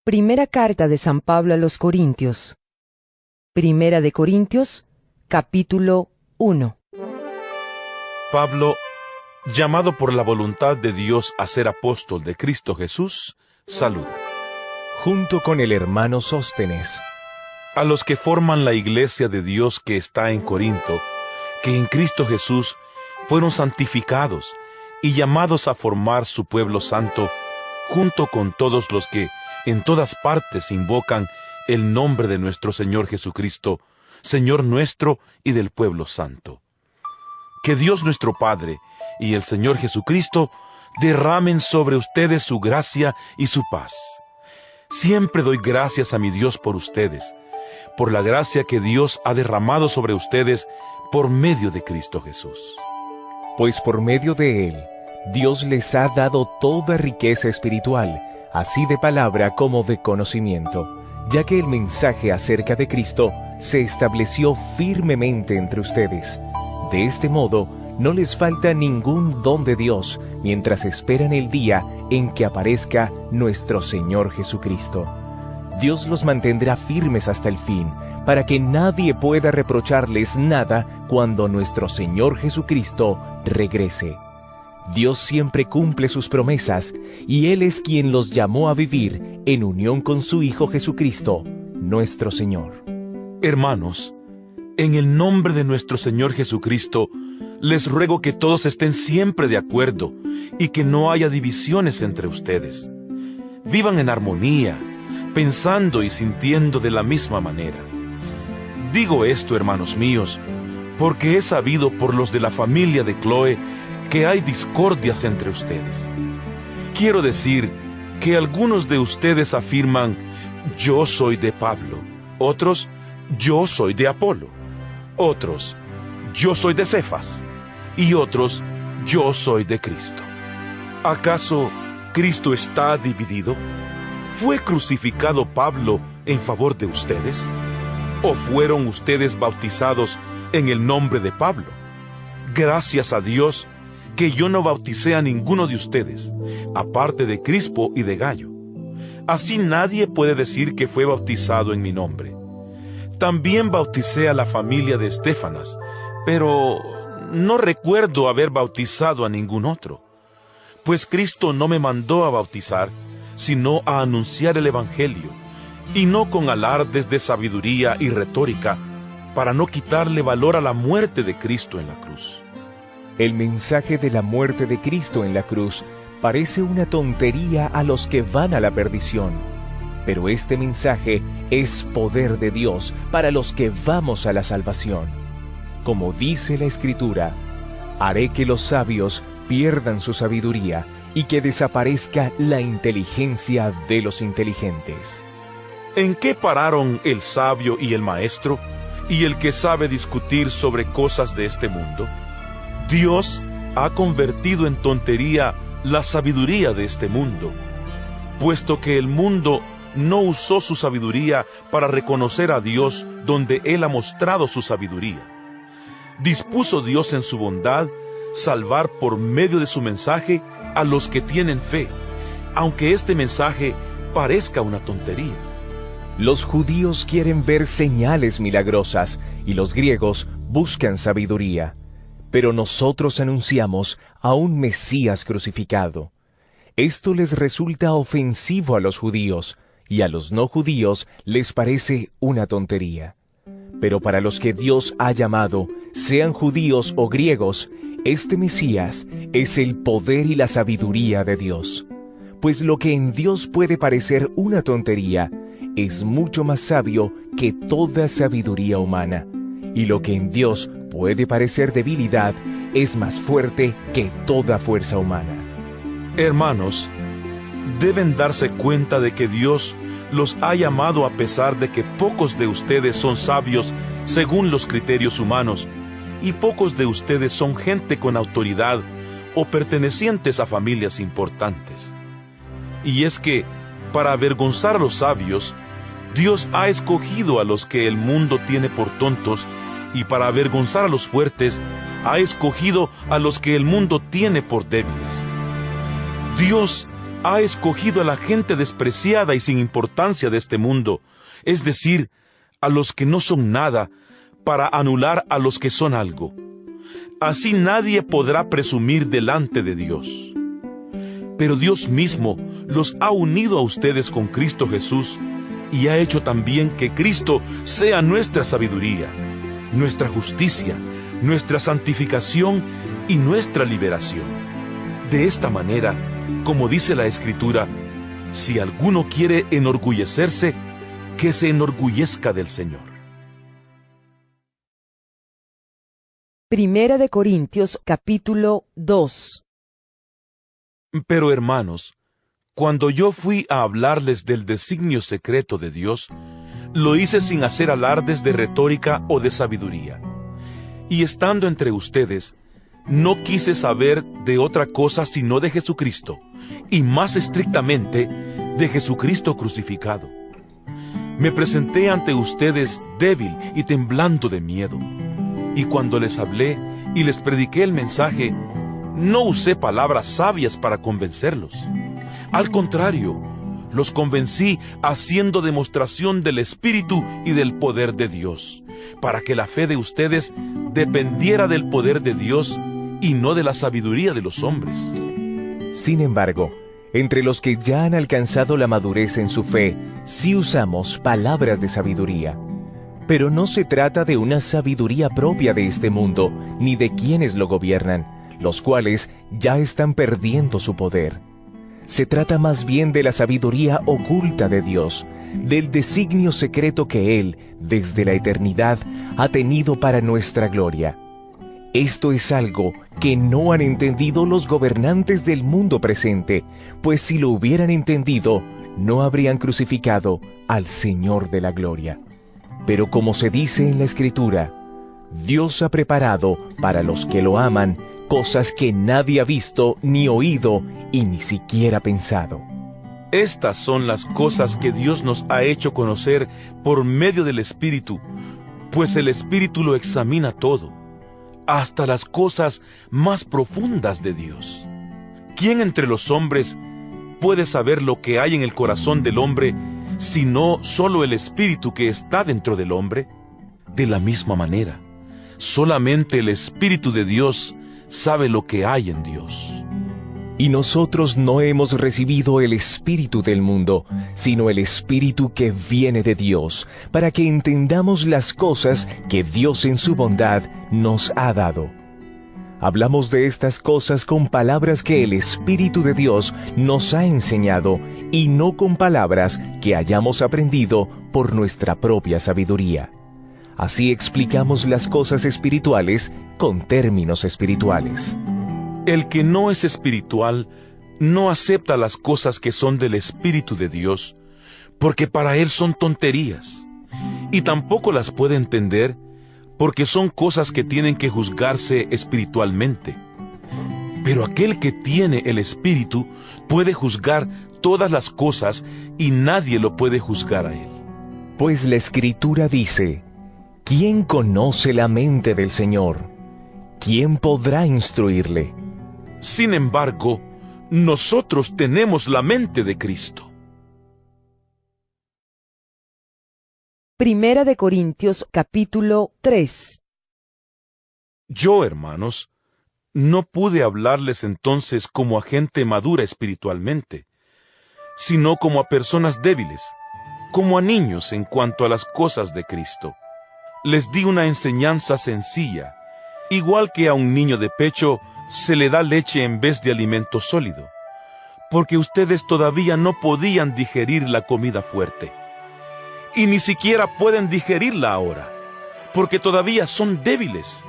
Primera carta de San Pablo a los Corintios. Primera de Corintios, capítulo 1. Pablo, llamado por la voluntad de Dios a ser apóstol de Cristo Jesús, saluda. Junto con el hermano Sóstenes. A los que forman la iglesia de Dios que está en Corinto, que en Cristo Jesús fueron santificados y llamados a formar su pueblo santo, junto con todos los que en todas partes invocan el nombre de nuestro Señor Jesucristo, Señor nuestro y del pueblo santo. Que Dios nuestro Padre y el Señor Jesucristo derramen sobre ustedes su gracia y su paz. Siempre doy gracias a mi Dios por ustedes, por la gracia que Dios ha derramado sobre ustedes por medio de Cristo Jesús. Pues por medio de Él, Dios les ha dado toda riqueza espiritual, así de palabra como de conocimiento, ya que el mensaje acerca de Cristo se estableció firmemente entre ustedes. De este modo, no les falta ningún don de Dios, mientras esperan el día en que aparezca nuestro Señor Jesucristo. Dios los mantendrá firmes hasta el fin, para que nadie pueda reprocharles nada cuando nuestro Señor Jesucristo regrese. Dios siempre cumple sus promesas, y Él es quien los llamó a vivir en unión con su Hijo Jesucristo, nuestro Señor. Hermanos, en el nombre de nuestro Señor Jesucristo, les ruego que todos estén siempre de acuerdo y que no haya divisiones entre ustedes. Vivan en armonía, pensando y sintiendo de la misma manera. Digo esto, hermanos míos, porque he sabido por los de la familia de Cloé que hay discordias entre ustedes. Quiero decir que algunos de ustedes afirman, yo soy de Pablo, otros, yo soy de Apolo, otros, yo soy de Cefas, y otros, yo soy de Cristo. ¿Acaso Cristo está dividido? ¿Fue crucificado Pablo en favor de ustedes? ¿O fueron ustedes bautizados en el nombre de Pablo? Gracias a Dios que yo no bauticé a ninguno de ustedes, aparte de Crispo y de Gayo. Así nadie puede decir que fue bautizado en mi nombre. También bauticé a la familia de Estéfanas, pero no recuerdo haber bautizado a ningún otro. Pues Cristo no me mandó a bautizar, sino a anunciar el Evangelio, y no con alardes de sabiduría y retórica, para no quitarle valor a la muerte de Cristo en la cruz. El mensaje de la muerte de Cristo en la cruz parece una tontería a los que van a la perdición, pero este mensaje es poder de Dios para los que vamos a la salvación. Como dice la Escritura, haré que los sabios pierdan su sabiduría y que desaparezca la inteligencia de los inteligentes. ¿En qué pararon el sabio y el maestro, y el que sabe discutir sobre cosas de este mundo? Dios ha convertido en tontería la sabiduría de este mundo, puesto que el mundo no usó su sabiduría para reconocer a Dios donde Él ha mostrado su sabiduría. Dispuso Dios en su bondad salvar por medio de su mensaje a los que tienen fe, aunque este mensaje parezca una tontería. Los judíos quieren ver señales milagrosas y los griegos buscan sabiduría. Pero nosotros anunciamos a un Mesías crucificado. Esto les resulta ofensivo a los judíos, y a los no judíos les parece una tontería. Pero para los que Dios ha llamado, sean judíos o griegos, este Mesías es el poder y la sabiduría de Dios. Pues lo que en Dios puede parecer una tontería, es mucho más sabio que toda sabiduría humana, y lo que en Dios puede parecer debilidad, es más fuerte que toda fuerza humana. Hermanos, deben darse cuenta de que Dios los ha llamado a pesar de que pocos de ustedes son sabios según los criterios humanos, y pocos de ustedes son gente con autoridad o pertenecientes a familias importantes. Y es que, para avergonzar a los sabios, Dios ha escogido a los que el mundo tiene por tontos, y para avergonzar a los fuertes, ha escogido a los que el mundo tiene por débiles. Dios ha escogido a la gente despreciada y sin importancia de este mundo, es decir, a los que no son nada, para anular a los que son algo. Así nadie podrá presumir delante de Dios. Pero Dios mismo los ha unido a ustedes con Cristo Jesús y ha hecho también que Cristo sea nuestra sabiduría, nuestra justicia, nuestra santificación y nuestra liberación. De esta manera, como dice la Escritura, si alguno quiere enorgullecerse, que se enorgullezca del Señor. Primera de Corintios, capítulo 2. Pero hermanos, cuando yo fui a hablarles del designio secreto de Dios, lo hice sin hacer alardes de retórica o de sabiduría. Y estando entre ustedes, no quise saber de otra cosa sino de Jesucristo, y más estrictamente, de Jesucristo crucificado. Me presenté ante ustedes débil y temblando de miedo. Y cuando les hablé y les prediqué el mensaje, no usé palabras sabias para convencerlos. Al contrario, los convencí haciendo demostración del Espíritu y del poder de Dios, para que la fe de ustedes dependiera del poder de Dios y no de la sabiduría de los hombres. Sin embargo, entre los que ya han alcanzado la madurez en su fe, sí usamos palabras de sabiduría. Pero no se trata de una sabiduría propia de este mundo, ni de quienes lo gobiernan, los cuales ya están perdiendo su poder. Se trata más bien de la sabiduría oculta de Dios, del designio secreto que Él, desde la eternidad, ha tenido para nuestra gloria. Esto es algo que no han entendido los gobernantes del mundo presente, pues si lo hubieran entendido, no habrían crucificado al Señor de la gloria. Pero como se dice en la Escritura, Dios ha preparado para los que lo aman cosas que nadie ha visto ni oído y ni siquiera pensado. Estas son las cosas que Dios nos ha hecho conocer por medio del Espíritu, pues el Espíritu lo examina todo, hasta las cosas más profundas de Dios. ¿Quién entre los hombres puede saber lo que hay en el corazón del hombre, sino solo el Espíritu que está dentro del hombre? De la misma manera, solamente el Espíritu de Dios sabe lo que hay en Dios. Y nosotros no hemos recibido el espíritu del mundo, sino el Espíritu que viene de Dios, para que entendamos las cosas que Dios en su bondad nos ha dado. Hablamos de estas cosas con palabras que el Espíritu de Dios nos ha enseñado, y no con palabras que hayamos aprendido por nuestra propia sabiduría. Así explicamos las cosas espirituales con términos espirituales. El que no es espiritual no acepta las cosas que son del Espíritu de Dios, porque para él son tonterías, y tampoco las puede entender, porque son cosas que tienen que juzgarse espiritualmente. Pero aquel que tiene el Espíritu puede juzgar todas las cosas, y nadie lo puede juzgar a él. Pues la Escritura dice: ¿quién conoce la mente del Señor? ¿Quién podrá instruirle? Sin embargo, nosotros tenemos la mente de Cristo. Primera de Corintios, capítulo 3. Yo, hermanos, no pude hablarles entonces como a gente madura espiritualmente, sino como a personas débiles, como a niños en cuanto a las cosas de Cristo. Les di una enseñanza sencilla, igual que a un niño de pecho se le da leche en vez de alimento sólido, porque ustedes todavía no podían digerir la comida fuerte, y ni siquiera pueden digerirla ahora, porque todavía son débiles.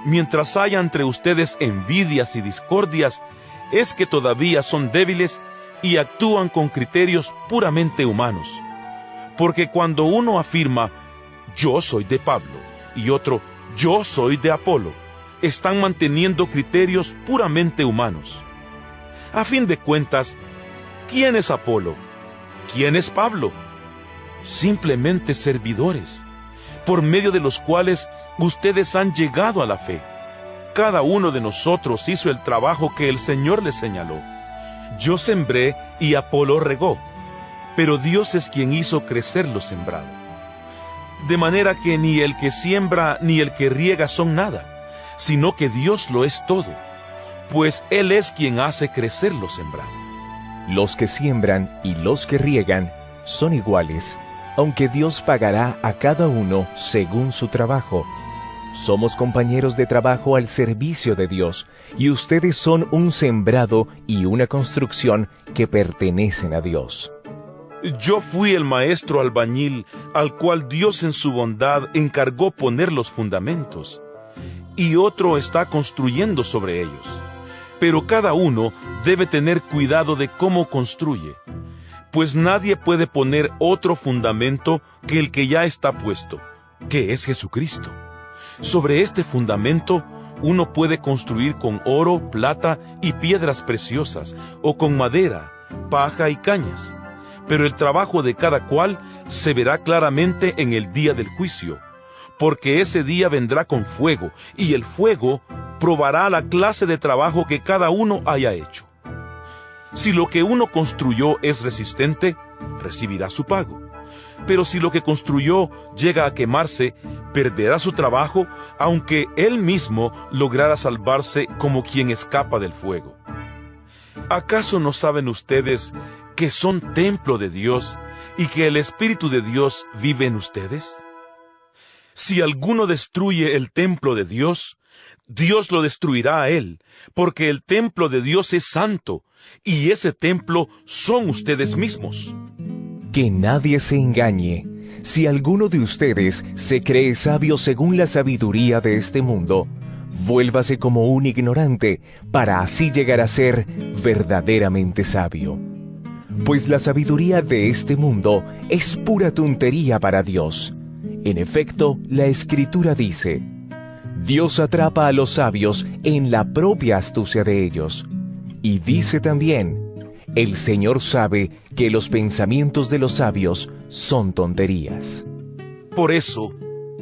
Mientras haya entre ustedes envidias y discordias, es que todavía son débiles y actúan con criterios puramente humanos, porque cuando uno afirma, yo soy de Pablo, y otro, yo soy de Apolo, están manteniendo criterios puramente humanos. A fin de cuentas, ¿quién es Apolo? ¿Quién es Pablo? Simplemente servidores, por medio de los cuales ustedes han llegado a la fe. Cada uno de nosotros hizo el trabajo que el Señor les señaló. Yo sembré y Apolo regó, pero Dios es quien hizo crecer lo sembrado. De manera que ni el que siembra ni el que riega son nada, sino que Dios lo es todo, pues Él es quien hace crecer lo sembrado. Los que siembran y los que riegan son iguales, aunque Dios pagará a cada uno según su trabajo. Somos compañeros de trabajo al servicio de Dios, y ustedes son un sembrado y una construcción que pertenecen a Dios. Yo fui el maestro albañil al cual Dios en su bondad encargó poner los fundamentos, y otro está construyendo sobre ellos. Pero cada uno debe tener cuidado de cómo construye, pues nadie puede poner otro fundamento que el que ya está puesto, que es Jesucristo. Sobre este fundamento uno puede construir con oro, plata y piedras preciosas, o con madera, paja y cañas. Pero el trabajo de cada cual se verá claramente en el día del juicio, porque ese día vendrá con fuego, y el fuego probará la clase de trabajo que cada uno haya hecho. Si lo que uno construyó es resistente, recibirá su pago. Pero si lo que construyó llega a quemarse, perderá su trabajo, aunque él mismo lograra salvarse como quien escapa del fuego. ¿Acaso no saben ustedes que son templo de Dios y que el Espíritu de Dios vive en ustedes? Si alguno destruye el templo de Dios, Dios lo destruirá a él, porque el templo de Dios es santo, y ese templo son ustedes mismos. Que nadie se engañe. Si alguno de ustedes se cree sabio según la sabiduría de este mundo, vuélvase como un ignorante, para así llegar a ser verdaderamente sabio. Pues la sabiduría de este mundo es pura tontería para Dios. En efecto, la Escritura dice: Dios atrapa a los sabios en la propia astucia de ellos. Y dice también: el Señor sabe que los pensamientos de los sabios son tonterías. Por eso,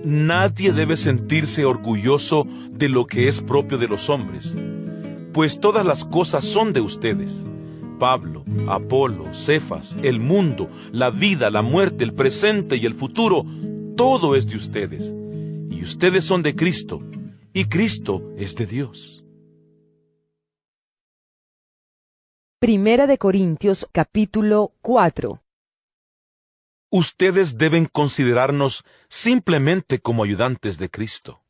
nadie debe sentirse orgulloso de lo que es propio de los hombres, pues todas las cosas son de ustedes. Pablo, Apolo, Cefas, el mundo, la vida, la muerte, el presente y el futuro, todo es de ustedes. Y ustedes son de Cristo, y Cristo es de Dios. Primera de Corintios, capítulo 4. Ustedes deben considerarnos simplemente como ayudantes de Cristo,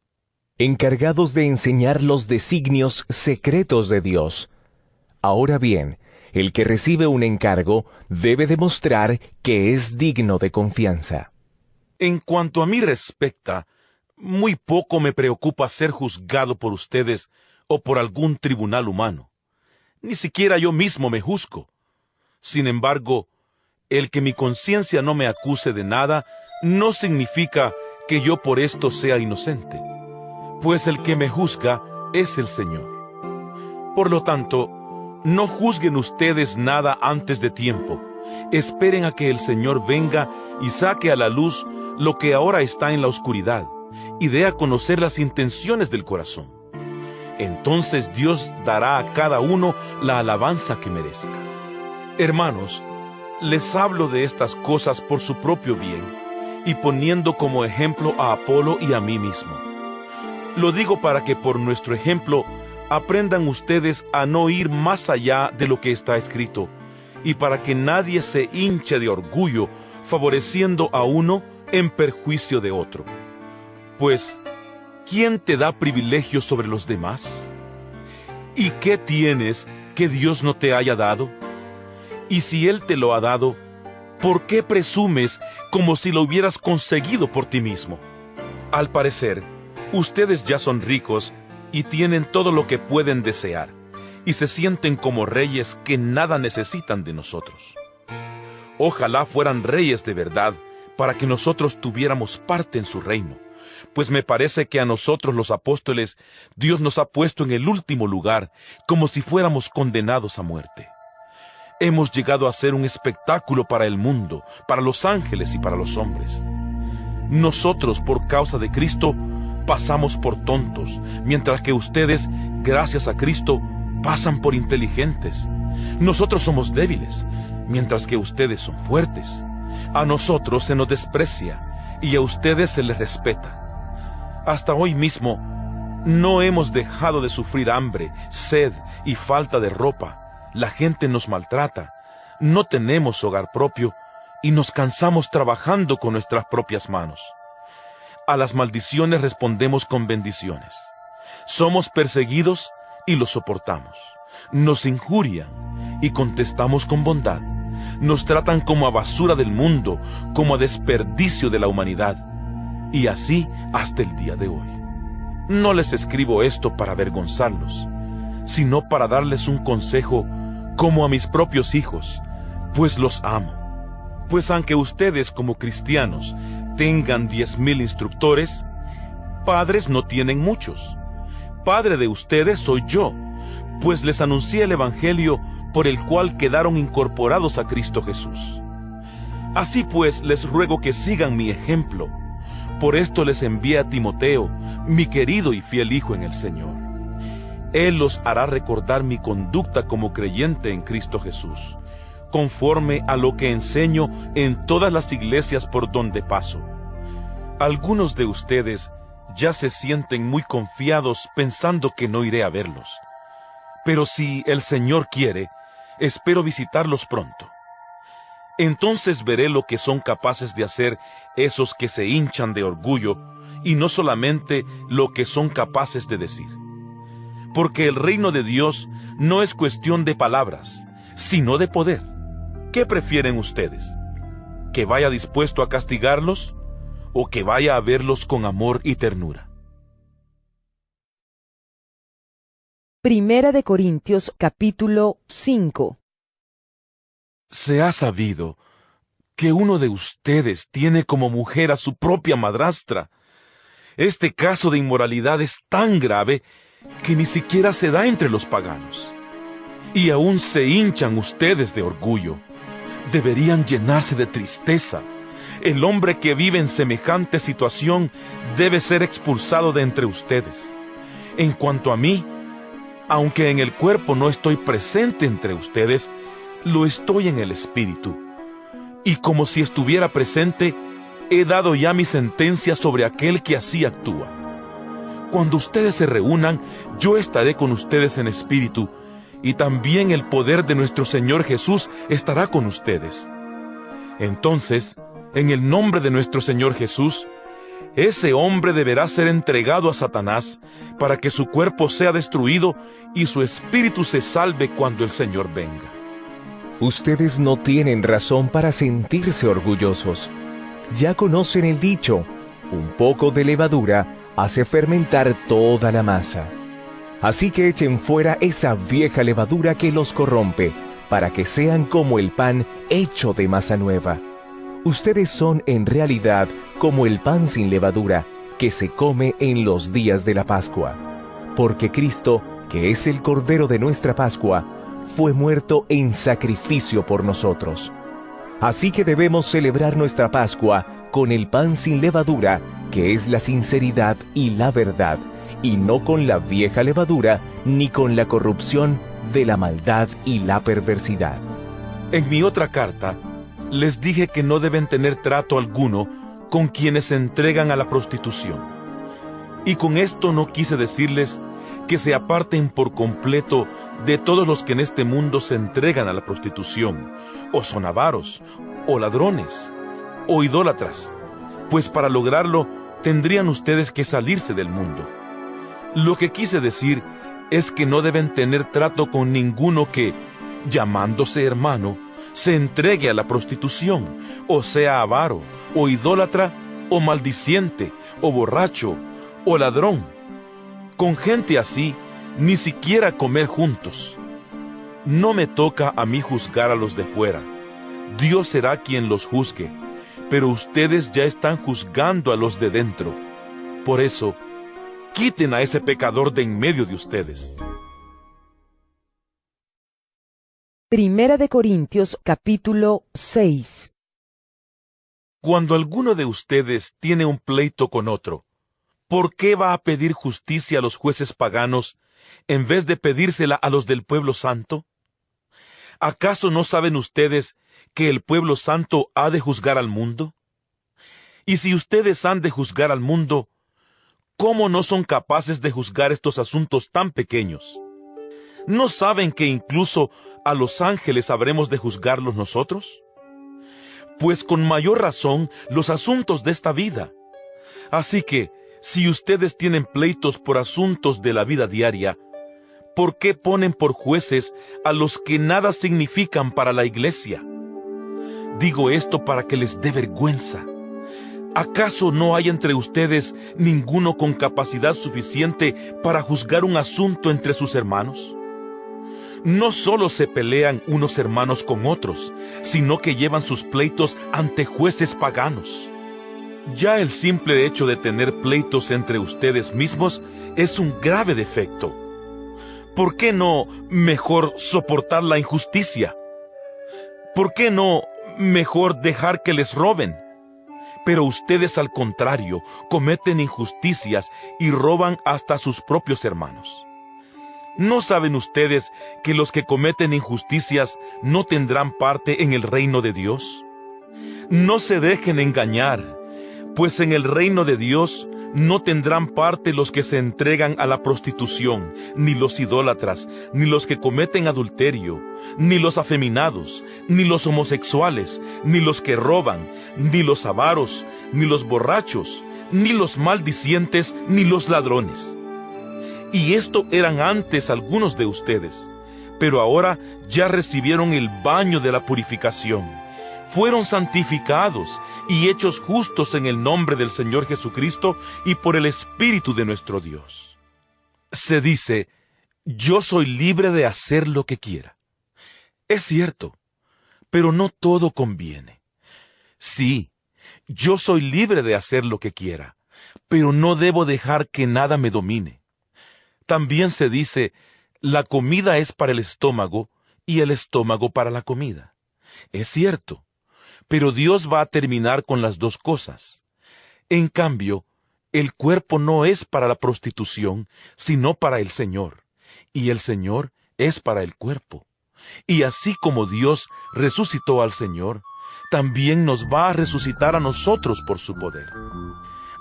encargados de enseñar los designios secretos de Dios. Ahora bien, el que recibe un encargo debe demostrar que es digno de confianza. En cuanto a mí respecta, muy poco me preocupa ser juzgado por ustedes o por algún tribunal humano. Ni siquiera yo mismo me juzgo. Sin embargo, el que mi conciencia no me acuse de nada no significa que yo por esto sea inocente, pues el que me juzga es el Señor. Por lo tanto, no juzguen ustedes nada antes de tiempo. Esperen a que el Señor venga y saque a la luz lo que ahora está en la oscuridad, y dé a conocer las intenciones del corazón. Entonces Dios dará a cada uno la alabanza que merezca. Hermanos, les hablo de estas cosas por su propio bien, y poniendo como ejemplo a Apolo y a mí mismo. Lo digo para que por nuestro ejemplo aprendan ustedes a no ir más allá de lo que está escrito, y para que nadie se hinche de orgullo, favoreciendo a uno en perjuicio de otro. Pues, ¿quién te da privilegios sobre los demás? ¿Y qué tienes que Dios no te haya dado? Y si Él te lo ha dado, ¿por qué presumes como si lo hubieras conseguido por ti mismo? Al parecer, ustedes ya son ricos y tienen todo lo que pueden desear, y se sienten como reyes que nada necesitan de nosotros. Ojalá fueran reyes de verdad, para que nosotros tuviéramos parte en su reino, pues me parece que a nosotros los apóstoles Dios nos ha puesto en el último lugar, como si fuéramos condenados a muerte. Hemos llegado a ser un espectáculo para el mundo, para los ángeles y para los hombres. Nosotros, por causa de Cristo, pasamos por tontos, mientras que ustedes, gracias a Cristo, pasan por inteligentes. Nosotros somos débiles, mientras que ustedes son fuertes. A nosotros se nos desprecia y a ustedes se les respeta. Hasta hoy mismo no hemos dejado de sufrir hambre, sed y falta de ropa. La gente nos maltrata, no tenemos hogar propio y nos cansamos trabajando con nuestras propias manos. A las maldiciones respondemos con bendiciones. Somos perseguidos y lo soportamos. Nos injurian y contestamos con bondad. Nos tratan como a basura del mundo, como a desperdicio de la humanidad. Y así hasta el día de hoy. No les escribo esto para avergonzarlos, sino para darles un consejo como a mis propios hijos, pues los amo. Pues aunque ustedes como cristianos tengan 10,000 instructores, padres no tienen muchos. Padre de ustedes soy yo, pues les anuncié el Evangelio por el cual quedaron incorporados a Cristo Jesús. Así pues, les ruego que sigan mi ejemplo. Por esto les envié a Timoteo, mi querido y fiel hijo en el Señor. Él los hará recordar mi conducta como creyente en Cristo Jesús, conforme a lo que enseño en todas las iglesias por donde paso. Algunos de ustedes ya se sienten muy confiados pensando que no iré a verlos. Pero si el Señor quiere, espero visitarlos pronto. Entonces veré lo que son capaces de hacer esos que se hinchan de orgullo, y no solamente lo que son capaces de decir. Porque el reino de Dios no es cuestión de palabras, sino de poder. ¿Qué prefieren ustedes? ¿Que vaya dispuesto a castigarlos o que vaya a verlos con amor y ternura? Primera de Corintios, capítulo 5. Se ha sabido que uno de ustedes tiene como mujer a su propia madrastra. Este caso de inmoralidad es tan grave que ni siquiera se da entre los paganos. Y aún se hinchan ustedes de orgullo. Deberían llenarse de tristeza. El hombre que vive en semejante situación debe ser expulsado de entre ustedes. En cuanto a mí, aunque en el cuerpo no estoy presente entre ustedes, lo estoy en el espíritu. Y como si estuviera presente, he dado ya mi sentencia sobre aquel que así actúa. Cuando ustedes se reúnan, yo estaré con ustedes en espíritu, y también el poder de nuestro Señor Jesús estará con ustedes. Entonces, en el nombre de nuestro Señor Jesús, ese hombre deberá ser entregado a Satanás para que su cuerpo sea destruido y su espíritu se salve cuando el Señor venga. Ustedes no tienen razón para sentirse orgullosos. Ya conocen el dicho, un poco de levadura hace fermentar toda la masa. Así que echen fuera esa vieja levadura que los corrompe, para que sean como el pan hecho de masa nueva. Ustedes son en realidad como el pan sin levadura, que se come en los días de la Pascua. Porque Cristo, que es el Cordero de nuestra Pascua, fue muerto en sacrificio por nosotros. Así que debemos celebrar nuestra Pascua con el pan sin levadura, que es la sinceridad y la verdad, y no con la vieja levadura, ni con la corrupción de la maldad y la perversidad. En mi otra carta, les dije que no deben tener trato alguno con quienes se entregan a la prostitución. Y con esto no quise decirles que se aparten por completo de todos los que en este mundo se entregan a la prostitución, o son avaros, o ladrones, o idólatras, pues para lograrlo tendrían ustedes que salirse del mundo. Lo que quise decir es que no deben tener trato con ninguno que, llamándose hermano, se entregue a la prostitución, o sea avaro, o idólatra, o maldiciente, o borracho, o ladrón. Con gente así, ni siquiera comer juntos. No me toca a mí juzgar a los de fuera. Dios será quien los juzgue, pero ustedes ya están juzgando a los de dentro. Por eso, quiten a ese pecador de en medio de ustedes. Primera de Corintios, capítulo 6. Cuando alguno de ustedes tiene un pleito con otro, ¿por qué va a pedir justicia a los jueces paganos en vez de pedírsela a los del pueblo santo? ¿Acaso no saben ustedes que el pueblo santo ha de juzgar al mundo? Y si ustedes han de juzgar al mundo, ¿cómo no son capaces de juzgar estos asuntos tan pequeños? ¿No saben que incluso a los ángeles habremos de juzgarlos nosotros? Pues con mayor razón los asuntos de esta vida. Así que, si ustedes tienen pleitos por asuntos de la vida diaria, ¿por qué ponen por jueces a los que nada significan para la iglesia? Digo esto para que les dé vergüenza. ¿Acaso no hay entre ustedes ninguno con capacidad suficiente para juzgar un asunto entre sus hermanos? No solo se pelean unos hermanos con otros, sino que llevan sus pleitos ante jueces paganos. Ya el simple hecho de tener pleitos entre ustedes mismos es un grave defecto. ¿Por qué no mejor soportar la injusticia? ¿Por qué no mejor dejar que les roben? Pero ustedes, al contrario, cometen injusticias y roban hasta a sus propios hermanos. ¿No saben ustedes que los que cometen injusticias no tendrán parte en el reino de Dios? No se dejen engañar, pues en el reino de Dios no tendrán parte los que se entregan a la prostitución, ni los idólatras, ni los que cometen adulterio, ni los afeminados, ni los homosexuales, ni los que roban, ni los avaros, ni los borrachos, ni los maldicientes, ni los ladrones. Y esto eran antes algunos de ustedes, pero ahora ya recibieron el baño de la purificación. Fueron santificados y hechos justos en el nombre del Señor Jesucristo y por el Espíritu de nuestro Dios. Se dice, yo soy libre de hacer lo que quiera. Es cierto, pero no todo conviene. Sí, yo soy libre de hacer lo que quiera, pero no debo dejar que nada me domine. También se dice, la comida es para el estómago y el estómago para la comida. Es cierto, pero Dios va a terminar con las dos cosas. En cambio, el cuerpo no es para la prostitución, sino para el Señor, y el Señor es para el cuerpo. Y así como Dios resucitó al Señor, también nos va a resucitar a nosotros por su poder.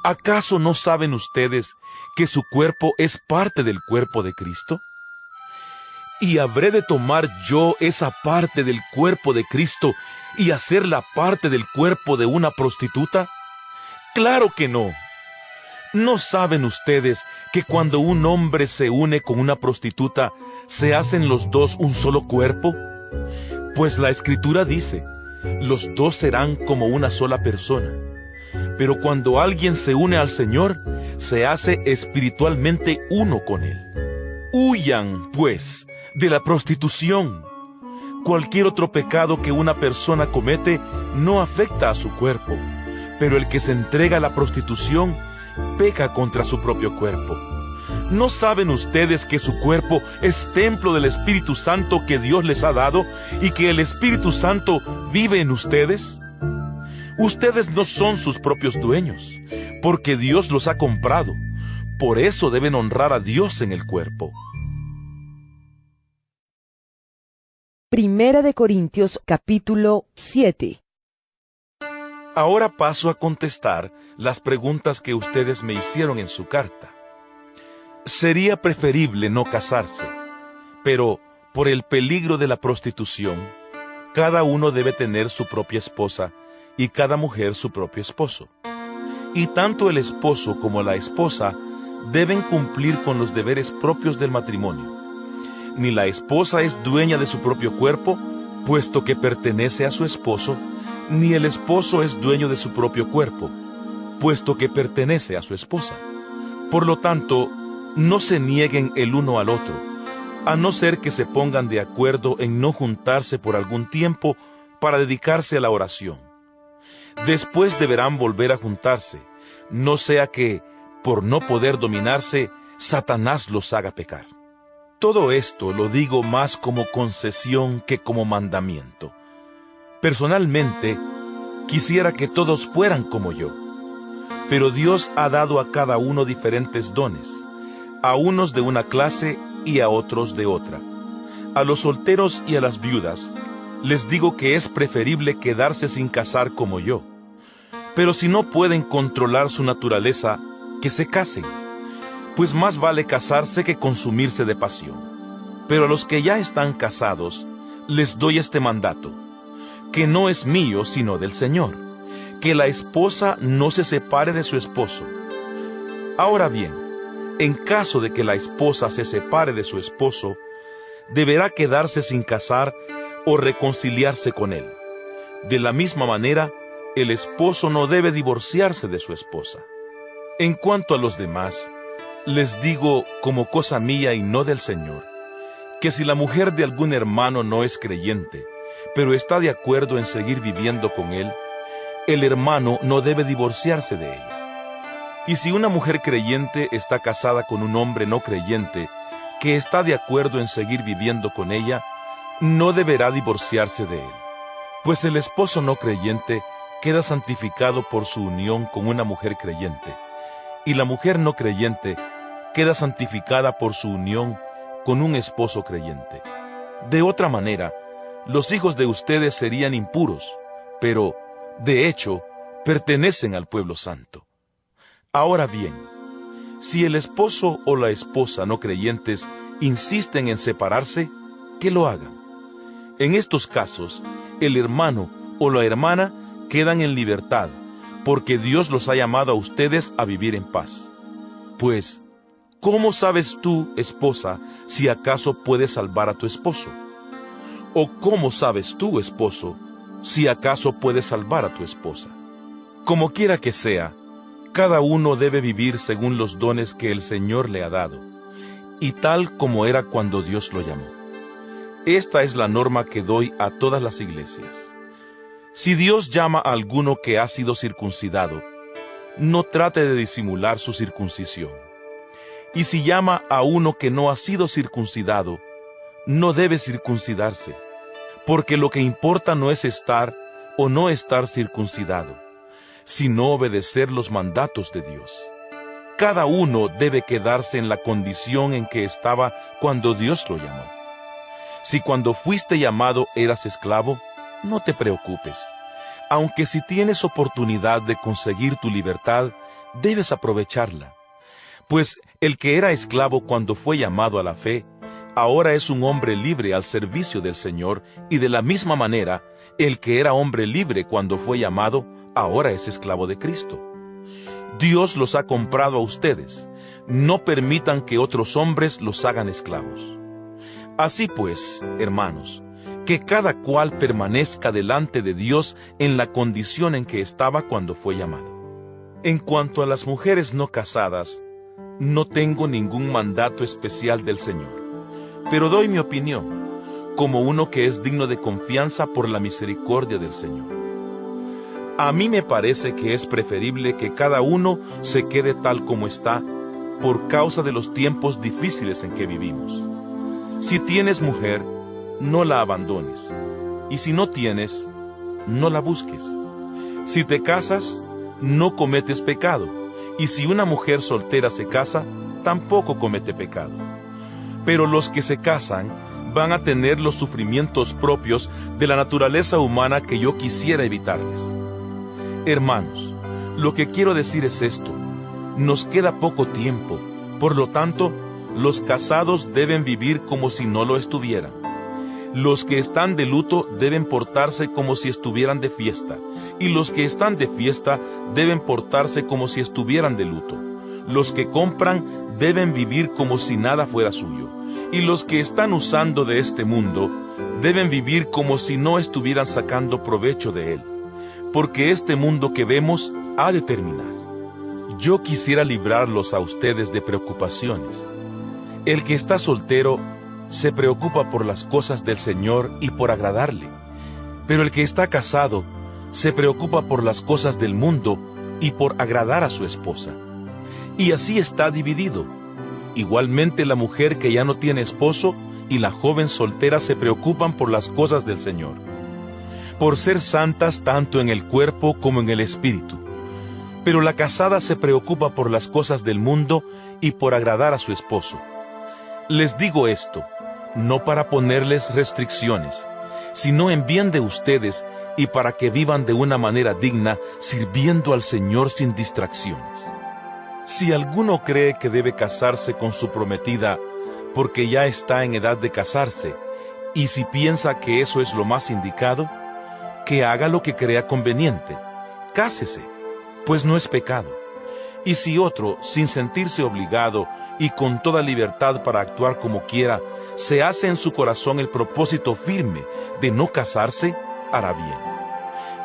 ¿Acaso no saben ustedes que su cuerpo es parte del cuerpo de Cristo? ¿Y habré de tomar yo esa parte del cuerpo de Cristo y hacerla parte del cuerpo de una prostituta? ¡Claro que no! ¿No saben ustedes que cuando un hombre se une con una prostituta, se hacen los dos un solo cuerpo? Pues la Escritura dice, los dos serán como una sola persona. Pero cuando alguien se une al Señor, se hace espiritualmente uno con Él. Huyan, pues, de la prostitución. Cualquier otro pecado que una persona comete no afecta a su cuerpo, pero el que se entrega a la prostitución peca contra su propio cuerpo. ¿No saben ustedes que su cuerpo es templo del Espíritu Santo que Dios les ha dado y que el Espíritu Santo vive en ustedes? Ustedes no son sus propios dueños, porque Dios los ha comprado. Por eso deben honrar a Dios en el cuerpo. Primera de Corintios, capítulo 7. Ahora paso a contestar las preguntas que ustedes me hicieron en su carta. Sería preferible no casarse, pero por el peligro de la prostitución, cada uno debe tener su propia esposa y cada mujer su propio esposo. Y tanto el esposo como la esposa deben cumplir con los deberes propios del matrimonio. Ni la esposa es dueña de su propio cuerpo, puesto que pertenece a su esposo, ni el esposo es dueño de su propio cuerpo, puesto que pertenece a su esposa. Por lo tanto, no se nieguen el uno al otro, a no ser que se pongan de acuerdo en no juntarse por algún tiempo para dedicarse a la oración. Después deberán volver a juntarse, no sea que, por no poder dominarse, Satanás los haga pecar. Todo esto lo digo más como concesión que como mandamiento. Personalmente, quisiera que todos fueran como yo. Pero Dios ha dado a cada uno diferentes dones, a unos de una clase y a otros de otra, A los solteros y a las viudas les digo que es preferible quedarse sin casar como yo. Pero si no pueden controlar su naturaleza, que se casen, pues más vale casarse que consumirse de pasión. Pero a los que ya están casados, les doy este mandato, que no es mío sino del Señor, que la esposa no se separe de su esposo. Ahora bien, en caso de que la esposa se separe de su esposo, deberá quedarse sin casar o reconciliarse con él. De la misma manera, el esposo no debe divorciarse de su esposa. En cuanto a los demás, les digo como cosa mía y no del Señor, que si la mujer de algún hermano no es creyente, pero está de acuerdo en seguir viviendo con él, el hermano no debe divorciarse de ella. Y si una mujer creyente está casada con un hombre no creyente, que está de acuerdo en seguir viviendo con ella, no deberá divorciarse de él. Pues el esposo no creyente queda santificado por su unión con una mujer creyente, y la mujer no creyente queda santificada por su unión con un esposo creyente. De otra manera, los hijos de ustedes serían impuros, pero, de hecho, pertenecen al pueblo santo. Ahora bien, si el esposo o la esposa no creyentes insisten en separarse, que lo hagan. En estos casos, el hermano o la hermana quedan en libertad, porque Dios los ha llamado a ustedes a vivir en paz. Pues, ¿cómo sabes tú, esposa, si acaso puedes salvar a tu esposo? ¿O cómo sabes tú, esposo, si acaso puedes salvar a tu esposa? Como quiera que sea, cada uno debe vivir según los dones que el Señor le ha dado, y tal como era cuando Dios lo llamó. Esta es la norma que doy a todas las iglesias. Si Dios llama a alguno que ha sido circuncidado, no trate de disimular su circuncisión. Y si llama a uno que no ha sido circuncidado, no debe circuncidarse, porque lo que importa no es estar o no estar circuncidado, sino obedecer los mandatos de Dios. Cada uno debe quedarse en la condición en que estaba cuando Dios lo llamó. Si cuando fuiste llamado eras esclavo, no te preocupes, aunque si tienes oportunidad de conseguir tu libertad, debes aprovecharla. Pues el que era esclavo cuando fue llamado a la fe, ahora es un hombre libre al servicio del Señor, y de la misma manera, el que era hombre libre cuando fue llamado, ahora es esclavo de Cristo. Dios los ha comprado a ustedes. No permitan que otros hombres los hagan esclavos. Así pues, hermanos, que cada cual permanezca delante de Dios en la condición en que estaba cuando fue llamado. En cuanto a las mujeres no casadas, no tengo ningún mandato especial del Señor, pero doy mi opinión, como uno que es digno de confianza por la misericordia del Señor. A mí me parece que es preferible que cada uno se quede tal como está, por causa de los tiempos difíciles en que vivimos. Si tienes mujer, no la abandones, y si no tienes, no la busques. Si te casas, no cometes pecado, y si una mujer soltera se casa, tampoco comete pecado. Pero los que se casan van a tener los sufrimientos propios de la naturaleza humana que yo quisiera evitarles. Hermanos, lo que quiero decir es esto: nos queda poco tiempo, por lo tanto, los casados deben vivir como si no lo estuvieran. Los que están de luto deben portarse como si estuvieran de fiesta, y los que están de fiesta deben portarse como si estuvieran de luto. Los que compran deben vivir como si nada fuera suyo, y los que están usando de este mundo deben vivir como si no estuvieran sacando provecho de él, porque este mundo que vemos ha de terminar. Yo quisiera librarlos a ustedes de preocupaciones. El que está soltero se preocupa por las cosas del Señor y por agradarle, pero el que está casado se preocupa por las cosas del mundo y por agradar a su esposa. Y así está dividido. Igualmente la mujer que ya no tiene esposo y la joven soltera se preocupan por las cosas del Señor, por ser santas tanto en el cuerpo como en el espíritu. Pero la casada se preocupa por las cosas del mundo y por agradar a su esposo. Les digo esto: no para ponerles restricciones, sino en bien de ustedes y para que vivan de una manera digna, sirviendo al Señor sin distracciones. Si alguno cree que debe casarse con su prometida porque ya está en edad de casarse, y si piensa que eso es lo más indicado, que haga lo que crea conveniente, cásese, pues no es pecado. Y si otro, sin sentirse obligado y con toda libertad para actuar como quiera, se hace en su corazón el propósito firme de no casarse, hará bien.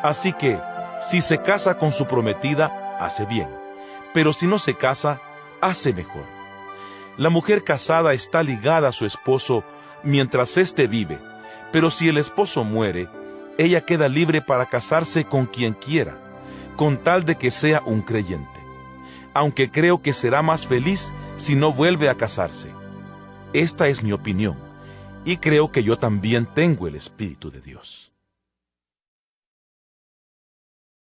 Así que, si se casa con su prometida, hace bien, pero si no se casa, hace mejor. La mujer casada está ligada a su esposo mientras éste vive, pero si el esposo muere, ella queda libre para casarse con quien quiera, con tal de que sea un creyente. Aunque creo que será más feliz si no vuelve a casarse. Esta es mi opinión, y creo que yo también tengo el Espíritu de Dios.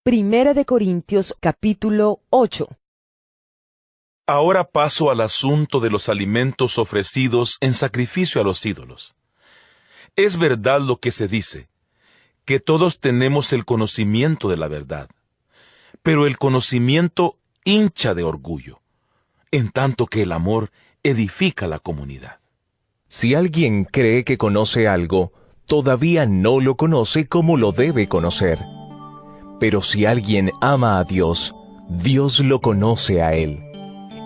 Primera de Corintios, capítulo 8. Ahora paso al asunto de los alimentos ofrecidos en sacrificio a los ídolos. Es verdad lo que se dice, que todos tenemos el conocimiento de la verdad, pero el conocimiento hincha de orgullo, en tanto que el amor edifica la comunidad. Si alguien cree que conoce algo, todavía no lo conoce como lo debe conocer. Pero si alguien ama a Dios, Dios lo conoce a él.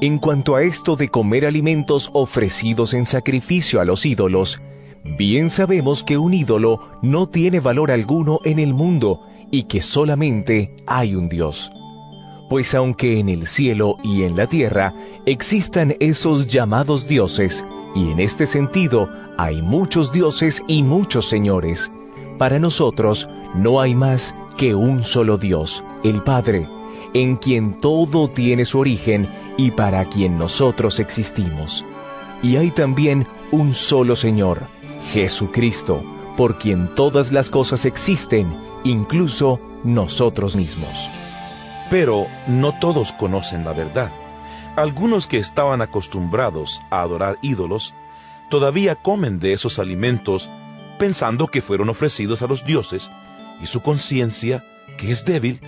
En cuanto a esto de comer alimentos ofrecidos en sacrificio a los ídolos, bien sabemos que un ídolo no tiene valor alguno en el mundo y que solamente hay un Dios. Pues aunque en el cielo y en la tierra existan esos llamados dioses, y en este sentido hay muchos dioses y muchos señores, para nosotros no hay más que un solo Dios, el Padre, en quien todo tiene su origen y para quien nosotros existimos. Y hay también un solo Señor, Jesucristo, por quien todas las cosas existen, incluso nosotros mismos. Pero no todos conocen la verdad. Algunos que estaban acostumbrados a adorar ídolos, todavía comen de esos alimentos pensando que fueron ofrecidos a los dioses, y su conciencia, que es débil,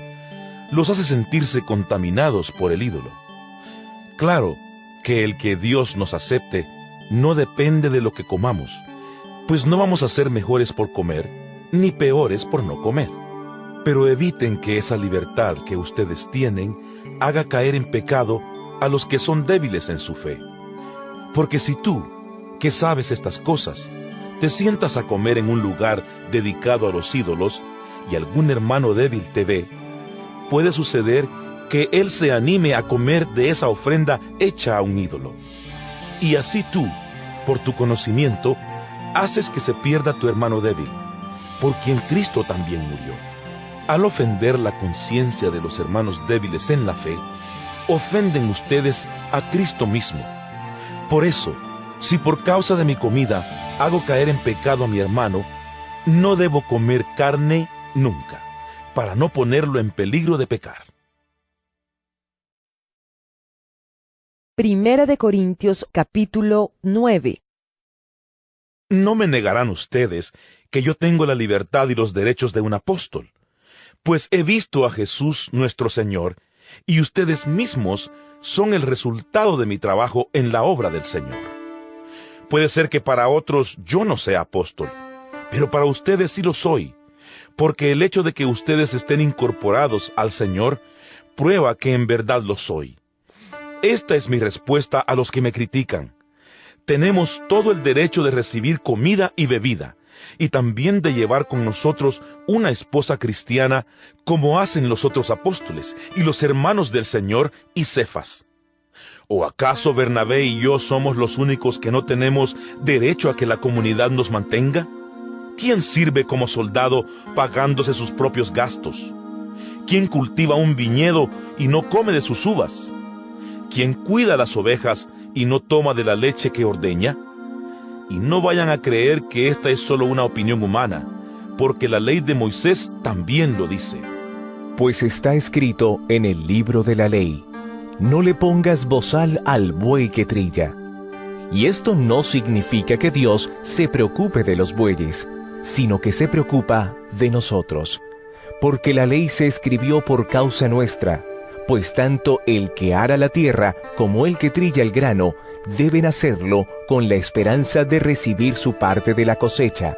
los hace sentirse contaminados por el ídolo. Claro que el que Dios nos acepte no depende de lo que comamos, pues no vamos a ser mejores por comer, ni peores por no comer. Pero eviten que esa libertad que ustedes tienen haga caer en pecado a los que son débiles en su fe. Porque si tú, que sabes estas cosas, te sientas a comer en un lugar dedicado a los ídolos y algún hermano débil te ve, puede suceder que él se anime a comer de esa ofrenda hecha a un ídolo. Y así tú, por tu conocimiento, haces que se pierda tu hermano débil, por quien Cristo también murió. Al ofender la conciencia de los hermanos débiles en la fe, ofenden ustedes a Cristo mismo. Por eso, si por causa de mi comida hago caer en pecado a mi hermano, no debo comer carne nunca, para no ponerlo en peligro de pecar. Primera de Corintios, capítulo 9. No me negarán ustedes que yo tengo la libertad y los derechos de un apóstol, pues he visto a Jesús nuestro Señor, y ustedes mismos son el resultado de mi trabajo en la obra del Señor. Puede ser que para otros yo no sea apóstol, pero para ustedes sí lo soy, porque el hecho de que ustedes estén incorporados al Señor prueba que en verdad lo soy. Esta es mi respuesta a los que me critican. Tenemos todo el derecho de recibir comida y bebida, y también de llevar con nosotros una esposa cristiana, como hacen los otros apóstoles y los hermanos del Señor y Cefas. ¿O acaso Bernabé y yo somos los únicos que no tenemos derecho a que la comunidad nos mantenga? ¿Quién sirve como soldado pagándose sus propios gastos? ¿Quién cultiva un viñedo y no come de sus uvas? ¿Quién cuida las ovejas y no toma de la leche que ordeña? Y no vayan a creer que esta es solo una opinión humana, porque la ley de Moisés también lo dice. Pues está escrito en el libro de la ley: no le pongas bozal al buey que trilla. Y esto no significa que Dios se preocupe de los bueyes, sino que se preocupa de nosotros. Porque la ley se escribió por causa nuestra, pues tanto el que ara la tierra como el que trilla el grano deben hacerlo con la esperanza de recibir su parte de la cosecha.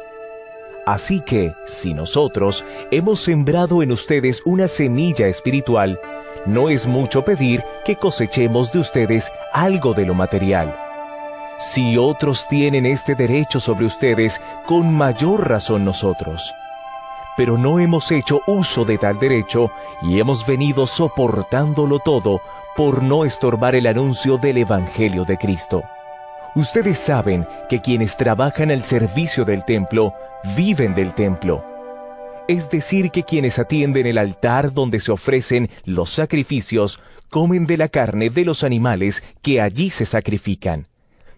Así que, si nosotros hemos sembrado en ustedes una semilla espiritual, no es mucho pedir que cosechemos de ustedes algo de lo material. Si otros tienen este derecho sobre ustedes, con mayor razón nosotros. Pero no hemos hecho uso de tal derecho y hemos venido soportándolo todo por no estorbar el anuncio del Evangelio de Cristo. Ustedes saben que quienes trabajan al servicio del templo viven del templo. Es decir, que quienes atienden el altar donde se ofrecen los sacrificios comen de la carne de los animales que allí se sacrifican.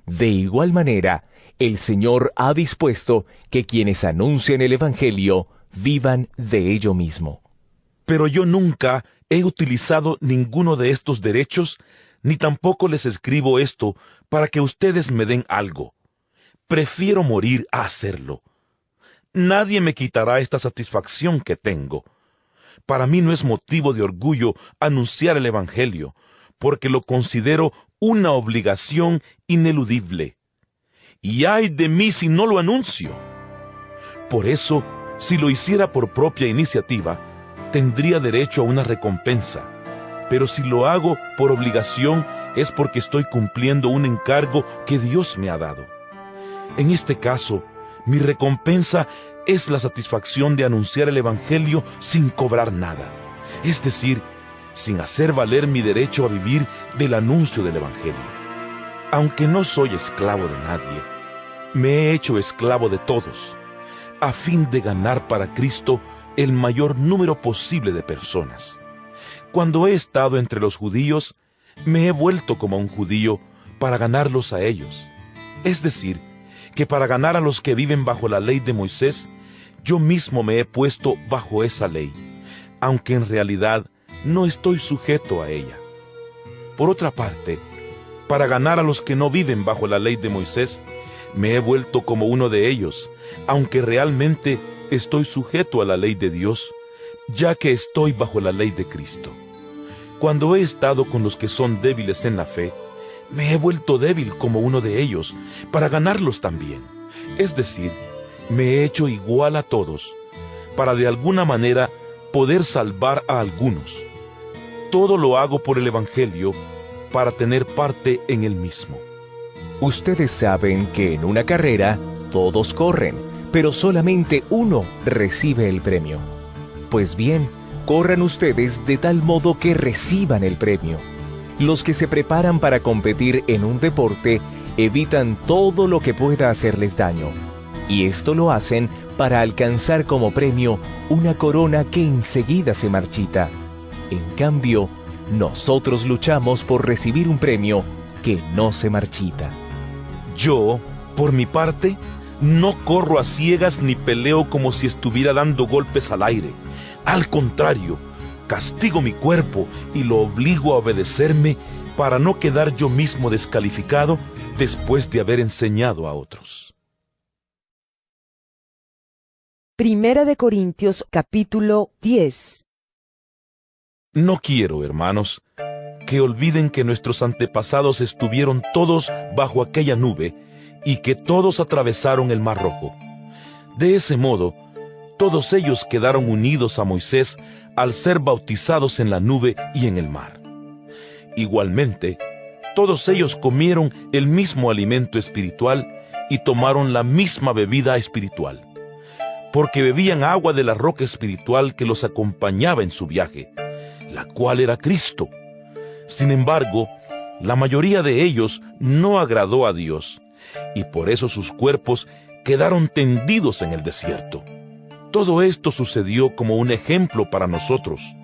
De igual manera, el Señor ha dispuesto que quienes anuncian el Evangelio vivan de ello mismo. Pero yo nunca he utilizado ninguno de estos derechos, ni tampoco les escribo esto para que ustedes me den algo. Prefiero morir a hacerlo. Nadie me quitará esta satisfacción que tengo. Para mí no es motivo de orgullo anunciar el Evangelio, porque lo considero una obligación ineludible. Y ay de mí si no lo anuncio. Por eso, si lo hiciera por propia iniciativa, tendría derecho a una recompensa. Pero si lo hago por obligación, es porque estoy cumpliendo un encargo que Dios me ha dado. En este caso, mi recompensa es la satisfacción de anunciar el Evangelio sin cobrar nada, es decir, sin hacer valer mi derecho a vivir del anuncio del Evangelio. Aunque no soy esclavo de nadie, me he hecho esclavo de todos, a fin de ganar para Cristo el mayor número posible de personas. Cuando he estado entre los judíos, me he vuelto como un judío para ganarlos a ellos. Es decir, que para ganar a los que viven bajo la ley de Moisés, yo mismo me he puesto bajo esa ley, aunque en realidad no estoy sujeto a ella. Por otra parte, para ganar a los que no viven bajo la ley de Moisés, me he vuelto como uno de ellos, aunque realmente estoy sujeto a la ley de Dios, ya que estoy bajo la ley de Cristo. Cuando he estado con los que son débiles en la fe, me he vuelto débil como uno de ellos, para ganarlos también. Es decir, me he hecho igual a todos, para de alguna manera poder salvar a algunos. Todo lo hago por el Evangelio, para tener parte en el mismo. Ustedes saben que en una carrera todos corren, pero solamente uno recibe el premio. Pues bien, corran ustedes de tal modo que reciban el premio. Los que se preparan para competir en un deporte evitan todo lo que pueda hacerles daño, y esto lo hacen para alcanzar como premio una corona que enseguida se marchita. En cambio, nosotros luchamos por recibir un premio que no se marchita. Yo, por mi parte, no corro a ciegas ni peleo como si estuviera dando golpes al aire. Al contrario, castigo mi cuerpo y lo obligo a obedecerme para no quedar yo mismo descalificado después de haber enseñado a otros. Primera de Corintios, capítulo 10. No quiero, hermanos, que olviden que nuestros antepasados estuvieron todos bajo aquella nube y que todos atravesaron el Mar Rojo. De ese modo, todos ellos quedaron unidos a Moisés al ser bautizados en la nube y en el mar. Igualmente, todos ellos comieron el mismo alimento espiritual y tomaron la misma bebida espiritual, porque bebían agua de la roca espiritual que los acompañaba en su viaje, la cual era Cristo. Sin embargo, la mayoría de ellos no agradó a Dios, y por eso sus cuerpos quedaron tendidos en el desierto. Todo esto sucedió como un ejemplo para nosotros,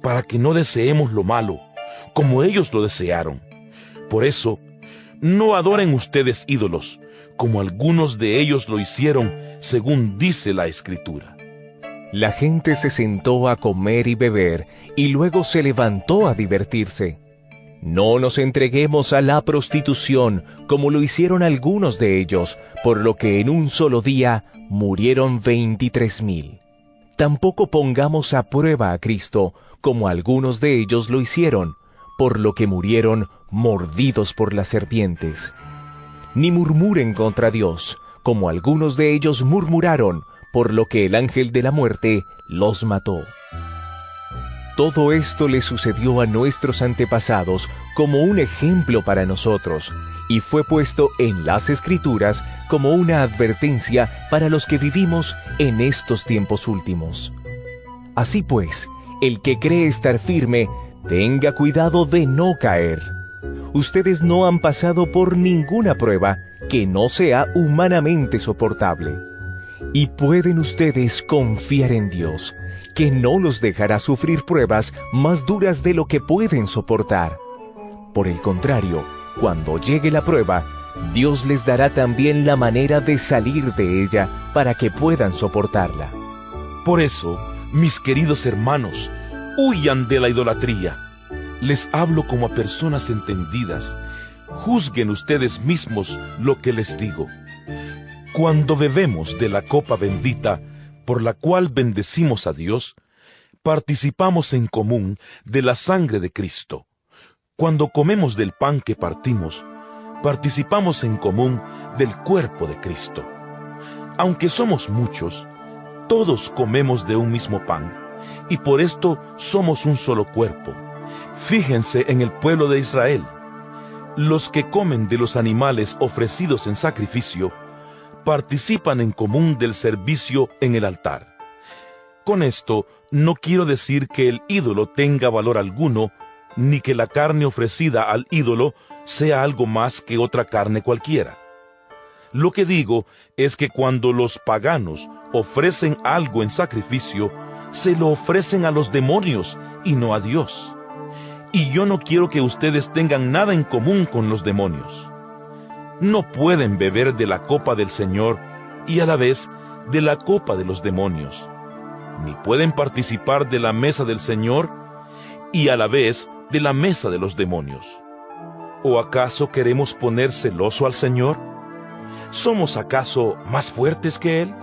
para que no deseemos lo malo, como ellos lo desearon. Por eso, no adoren ustedes ídolos, como algunos de ellos lo hicieron, según dice la Escritura. La gente se sentó a comer y beber, y luego se levantó a divertirse. No nos entreguemos a la prostitución, como lo hicieron algunos de ellos, por lo que en un solo día murieron 23,000. Tampoco pongamos a prueba a Cristo, como algunos de ellos lo hicieron, por lo que murieron mordidos por las serpientes. Ni murmuren contra Dios, como algunos de ellos murmuraron, por lo que el ángel de la muerte los mató. Todo esto le sucedió a nuestros antepasados como un ejemplo para nosotros, y fue puesto en las Escrituras como una advertencia para los que vivimos en estos tiempos últimos. Así pues, el que cree estar firme, tenga cuidado de no caer. Ustedes no han pasado por ninguna prueba que no sea humanamente soportable. Y pueden ustedes confiar en Dios, que no los dejará sufrir pruebas más duras de lo que pueden soportar. Por el contrario, cuando llegue la prueba, Dios les dará también la manera de salir de ella para que puedan soportarla. Por eso, mis queridos hermanos, huyan de la idolatría. Les hablo como a personas entendidas. Juzguen ustedes mismos lo que les digo. Cuando bebemos de la copa bendita, por la cual bendecimos a Dios, participamos en común de la sangre de Cristo. Cuando comemos del pan que partimos, participamos en común del cuerpo de Cristo. Aunque somos muchos, todos comemos de un mismo pan, y por esto somos un solo cuerpo. Fíjense en el pueblo de Israel. Los que comen de los animales ofrecidos en sacrificio, participan en común del servicio en el altar. Con esto, no quiero decir que el ídolo tenga valor alguno, ni que la carne ofrecida al ídolo sea algo más que otra carne cualquiera. Lo que digo es que cuando los paganos ofrecen algo en sacrificio, se lo ofrecen a los demonios y no a Dios. Y yo no quiero que ustedes tengan nada en común con los demonios. No pueden beber de la copa del Señor y a la vez de la copa de los demonios. Ni pueden participar de la mesa del Señor y a la vez de la mesa de los demonios. ¿O acaso queremos poner celoso al Señor? ¿Somos acaso más fuertes que Él?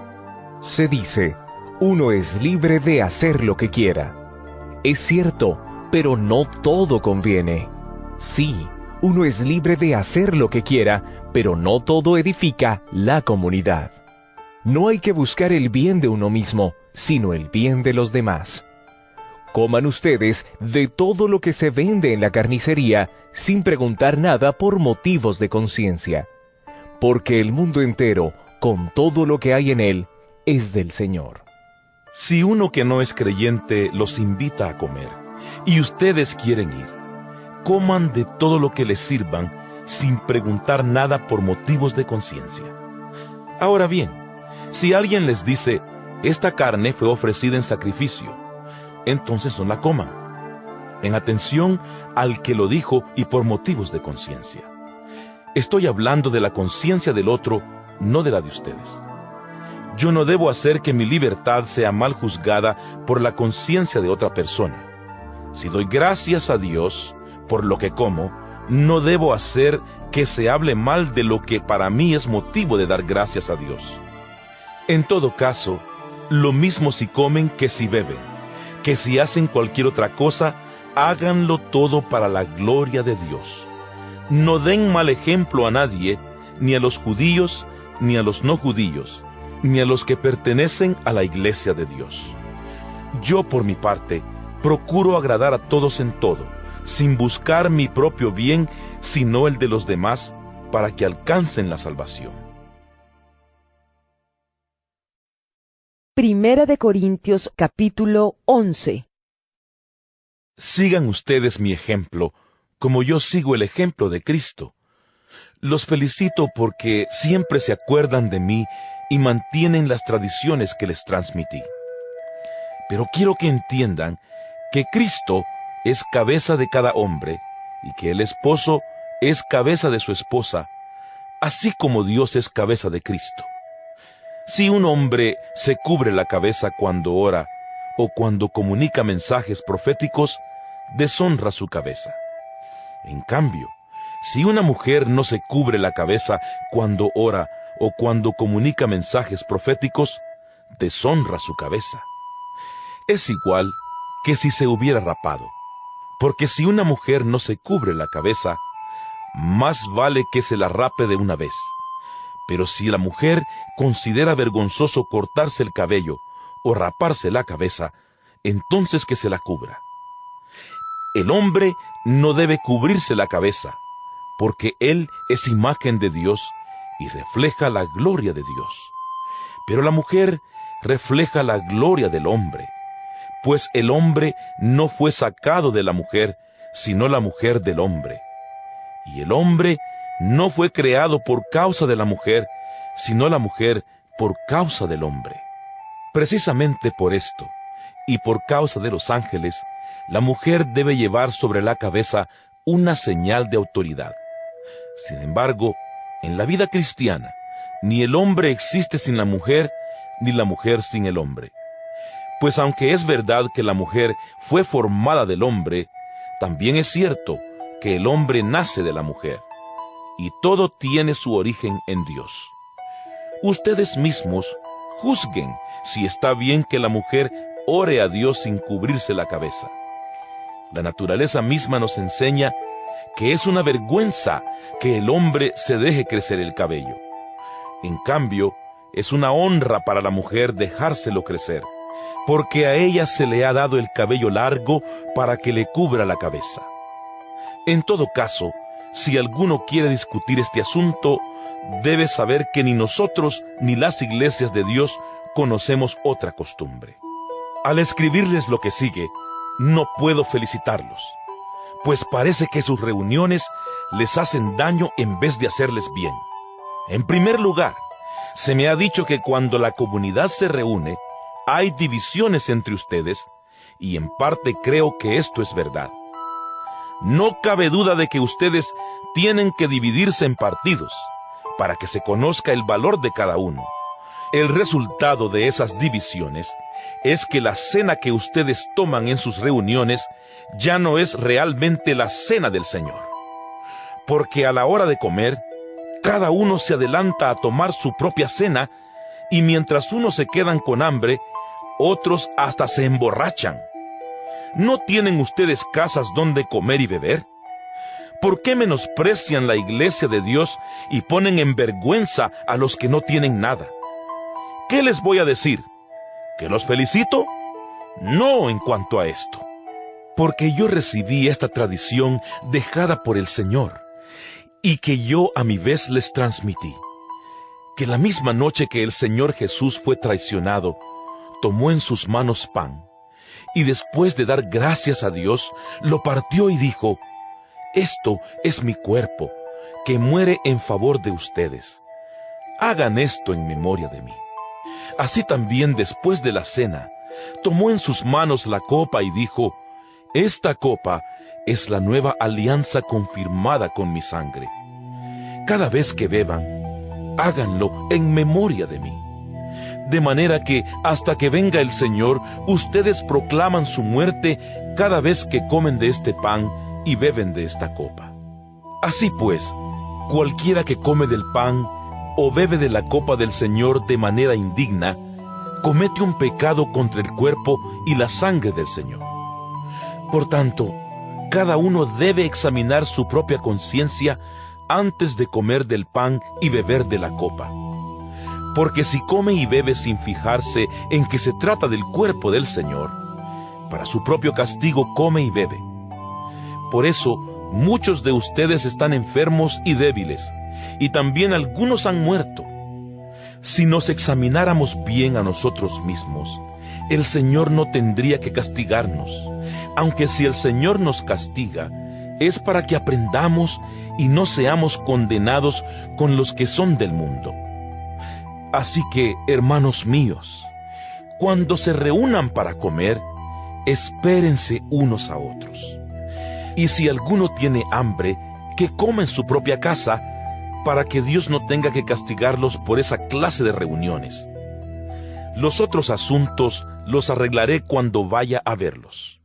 Se dice, uno es libre de hacer lo que quiera. Es cierto, pero no todo conviene. Sí, uno es libre de hacer lo que quiera, pero no todo edifica la comunidad. No hay que buscar el bien de uno mismo, sino el bien de los demás. Coman ustedes de todo lo que se vende en la carnicería, sin preguntar nada por motivos de conciencia. Porque el mundo entero, con todo lo que hay en él, es del Señor. Si uno que no es creyente los invita a comer, y ustedes quieren ir, coman de todo lo que les sirvan, sin preguntar nada por motivos de conciencia. Ahora bien, si alguien les dice, esta carne fue ofrecida en sacrificio, entonces no la coman, en atención al que lo dijo y por motivos de conciencia. Estoy hablando de la conciencia del otro, no de la de ustedes. Yo no debo hacer que mi libertad sea mal juzgada por la conciencia de otra persona. Si doy gracias a Dios por lo que como, no debo hacer que se hable mal de lo que para mí es motivo de dar gracias a Dios. En todo caso, lo mismo si comen que si beben, que si hacen cualquier otra cosa, háganlo todo para la gloria de Dios. No den mal ejemplo a nadie, ni a los judíos, ni a los no judíos, ni a los que pertenecen a la iglesia de Dios. Yo, por mi parte, procuro agradar a todos en todo, sin buscar mi propio bien, sino el de los demás, para que alcancen la salvación. Primera de Corintios, capítulo 11. Sigan ustedes mi ejemplo, como yo sigo el ejemplo de Cristo. Los felicito porque siempre se acuerdan de mí y mantienen las tradiciones que les transmití. Pero quiero que entiendan que Cristo es cabeza de cada hombre, y que el esposo es cabeza de su esposa, así como Dios es cabeza de Cristo. Si un hombre se cubre la cabeza cuando ora, o cuando comunica mensajes proféticos, deshonra su cabeza. En cambio, si una mujer no se cubre la cabeza cuando ora o cuando comunica mensajes proféticos, deshonra su cabeza. Es igual que si se hubiera rapado, porque si una mujer no se cubre la cabeza, más vale que se la rape de una vez. Pero si la mujer considera vergonzoso cortarse el cabello o raparse la cabeza, entonces que se la cubra. El hombre no debe cubrirse la cabeza, porque él es imagen de Dios y refleja la gloria de Dios. Pero la mujer refleja la gloria del hombre, pues el hombre no fue sacado de la mujer, sino la mujer del hombre. Y el hombre no fue creado por causa de la mujer, sino la mujer por causa del hombre. Precisamente por esto, y por causa de los ángeles, la mujer debe llevar sobre la cabeza una señal de autoridad. Sin embargo, en la vida cristiana, ni el hombre existe sin la mujer, ni la mujer sin el hombre. Pues aunque es verdad que la mujer fue formada del hombre, también es cierto que el hombre nace de la mujer, y todo tiene su origen en Dios. Ustedes mismos juzguen si está bien que la mujer ore a Dios sin cubrirse la cabeza. La naturaleza misma nos enseña que es una vergüenza que el hombre se deje crecer el cabello. En cambio, es una honra para la mujer dejárselo crecer, porque a ella se le ha dado el cabello largo para que le cubra la cabeza. En todo caso, si alguno quiere discutir este asunto, debe saber que ni nosotros ni las iglesias de Dios conocemos otra costumbre. Al escribirles lo que sigue, no puedo felicitarlos, pues parece que sus reuniones les hacen daño en vez de hacerles bien. En primer lugar, se me ha dicho que cuando la comunidad se reúne, hay divisiones entre ustedes, y en parte creo que esto es verdad. No cabe duda de que ustedes tienen que dividirse en partidos, para que se conozca el valor de cada uno. El resultado de esas divisiones es que la cena que ustedes toman en sus reuniones ya no es realmente la cena del Señor. Porque a la hora de comer, cada uno se adelanta a tomar su propia cena, y mientras unos se quedan con hambre, otros hasta se emborrachan. ¿No tienen ustedes casas donde comer y beber? ¿Por qué menosprecian la iglesia de Dios y ponen en vergüenza a los que no tienen nada? ¿Qué les voy a decir? ¿Que los felicito? No en cuanto a esto. Porque yo recibí esta tradición dejada por el Señor, y que yo a mi vez les transmití. Que la misma noche que el Señor Jesús fue traicionado, tomó en sus manos pan, y después de dar gracias a Dios, lo partió y dijo: «Esto es mi cuerpo, que muere en favor de ustedes. Hagan esto en memoria de mí». Así también, después de la cena, tomó en sus manos la copa y dijo: «Esta copa es la nueva alianza confirmada con mi sangre. Cada vez que beban, háganlo en memoria de mí». De manera que, hasta que venga el Señor, ustedes proclaman su muerte cada vez que comen de este pan y beben de esta copa. Así pues, cualquiera que come del pan o bebe de la copa del Señor de manera indigna, comete un pecado contra el cuerpo y la sangre del Señor. Por tanto, cada uno debe examinar su propia conciencia antes de comer del pan y beber de la copa. Porque si come y bebe sin fijarse en que se trata del cuerpo del Señor, para su propio castigo come y bebe. Por eso, muchos de ustedes están enfermos y débiles, y también algunos han muerto. Si nos examináramos bien a nosotros mismos, el Señor no tendría que castigarnos, aunque si el Señor nos castiga, es para que aprendamos y no seamos condenados con los que son del mundo. Así que, hermanos míos, cuando se reúnan para comer, espérense unos a otros. Y si alguno tiene hambre, que coma en su propia casa, para que Dios no tenga que castigarlos por esa clase de reuniones. Los otros asuntos los arreglaré cuando vaya a verlos.